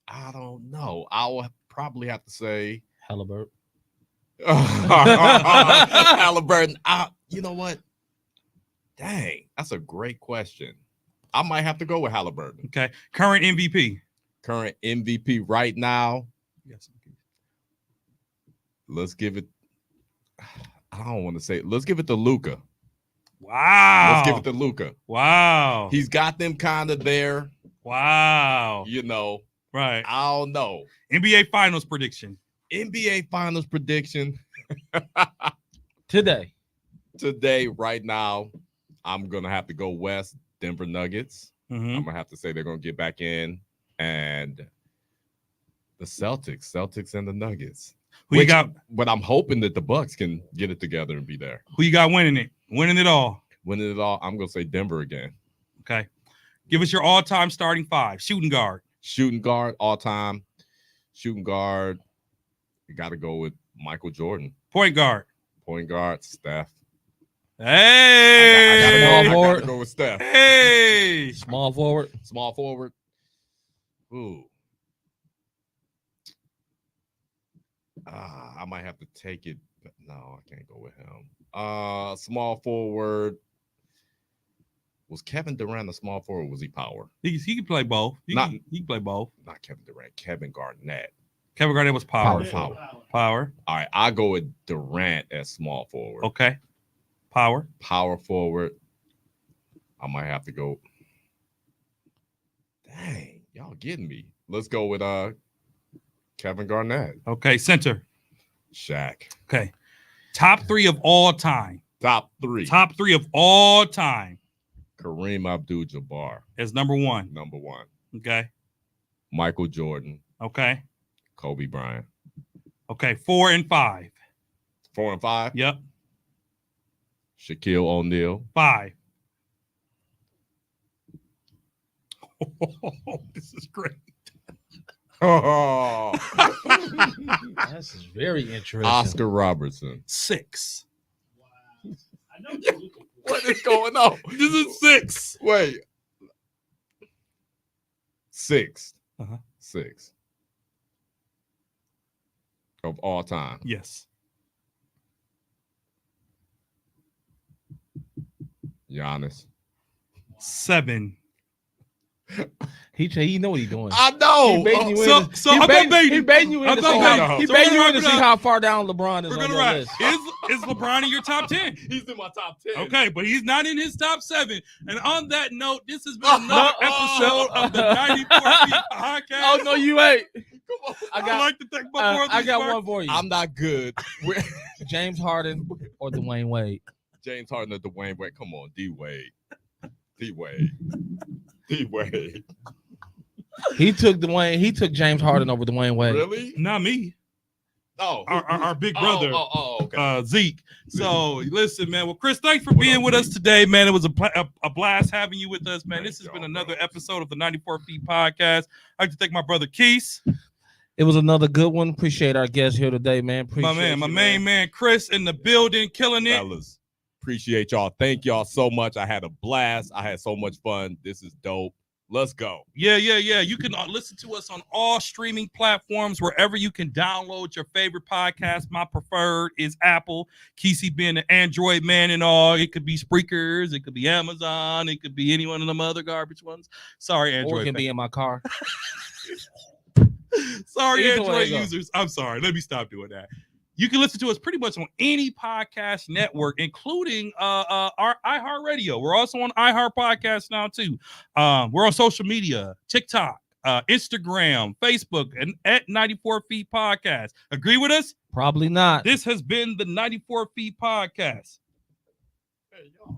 I don't know. I'll probably have to say Halliburton. Halliburton. You know what? Dang, that's a great question. I might have to go with Halliburton. Okay. Current MVP. Current MVP right now. Yes. Let's give it. I don't want to say. Let's give it to Luka. Wow. Let's give it to Luka. Wow. He's got them kind of there. Wow. Right. I don't know. NBA Finals prediction. NBA Finals prediction Today. right now. I'm gonna have to go West. Denver Nuggets. Mhm. I'm gonna have to say they're gonna get back in, and the Celtics and the Nuggets. Who you got? But I'm hoping that the Bucks can get it together and be there. Who you got winning it? Winning it all. Winning it all, I'm gonna say Denver again. Okay. Give us your all-time starting five. Shooting guard. Shooting guard, all time. Shooting guard, you got to go with Michael Jordan. Point guard. Point guard, Steph. Hey. I Small gotta go with Steph. Hey. Small forward. Small forward. Ooh. I might have to take it, but no, I can't go with him. Small forward. Was Kevin Durant a small forward? Or was he power? He can play both. He Not- can play both. Not Kevin Durant. Kevin Garnett. Kevin Garnett was power. Power. Power. All right, I'll go with Durant as small forward. Okay. Power. Power forward. I might have to go. Dang, y'all getting me. Let's go with Kevin Garnett. Okay. Center. Shaq. Okay. Top three of all time. Top three. Top three of all time Kareem Abdul-Jabbar, as number one. number one. Okay. Michael Jordan, Okay. Kobe Bryant. Okay. 4 and 5. 4 and 5. Yep. Shaquille O'Neal. 5. This is great. Oh, This is very interesting. Oscar Robertson. 6. What is going on? This is 6. Wait. 6. Uh-huh. 6. Of all time. Yes. Giannis. 7. He know what he's doing. I know. He baiting you so- in. so He I'm baiting- not baiting. He baiting you in I'm to not see baiting. how. He So baiting we're you in to wrapping see up. how far down LeBron is We're on gonna your wrap. list. Is LeBron in your top 10? He's in my top 10. Okay, but he's not in his top 7. And on that note, this has been another episode of the 94 Feet Podcast. Oh no, you ain't. Come on. I'd like to thank my brother. I got one for you. I'm not good. with James Harden or Dwayne Wade. James Harden or Dwayne Wade. Come on, D-Wade. D-Wade. D-Wade. He took James Harden over Dwayne Wade. Really? Not me. Oh. Our big brother. Okay. Zeke. So listen, man. Well, Chris, thanks for being with us today, man. It was a blast having you with us, man. This has been another episode of the 94 Feet Podcast. I'd like to thank my brother Keith, It was another good one. Appreciate our guest here today, man. Appreciate my you, main man Chris in the building, killing it. Fellas, appreciate y'all. Thank y'all so much. I had a blast. I had so much fun. This is dope. Let's go. Yeah. You can listen to us on all streaming platforms, wherever you can download your favorite podcast. My preferred is Apple. Kesey being an Android man and all. It could be Spreakers. It could be Amazon. It could be any one of them other garbage ones. Sorry, Or Android. it can be in my car. Sorry, Either way Android it go. users. I'm sorry. Let me stop doing that. You can listen to us pretty much on any podcast network, including our iHeartRadio. We're also on iHeart Podcast now too. We're on social media, TikTok, Instagram, Facebook, and at 94 Feet Podcast. Agree with us? Probably not. This has been the 94 Feet Podcast. Hey, y'all.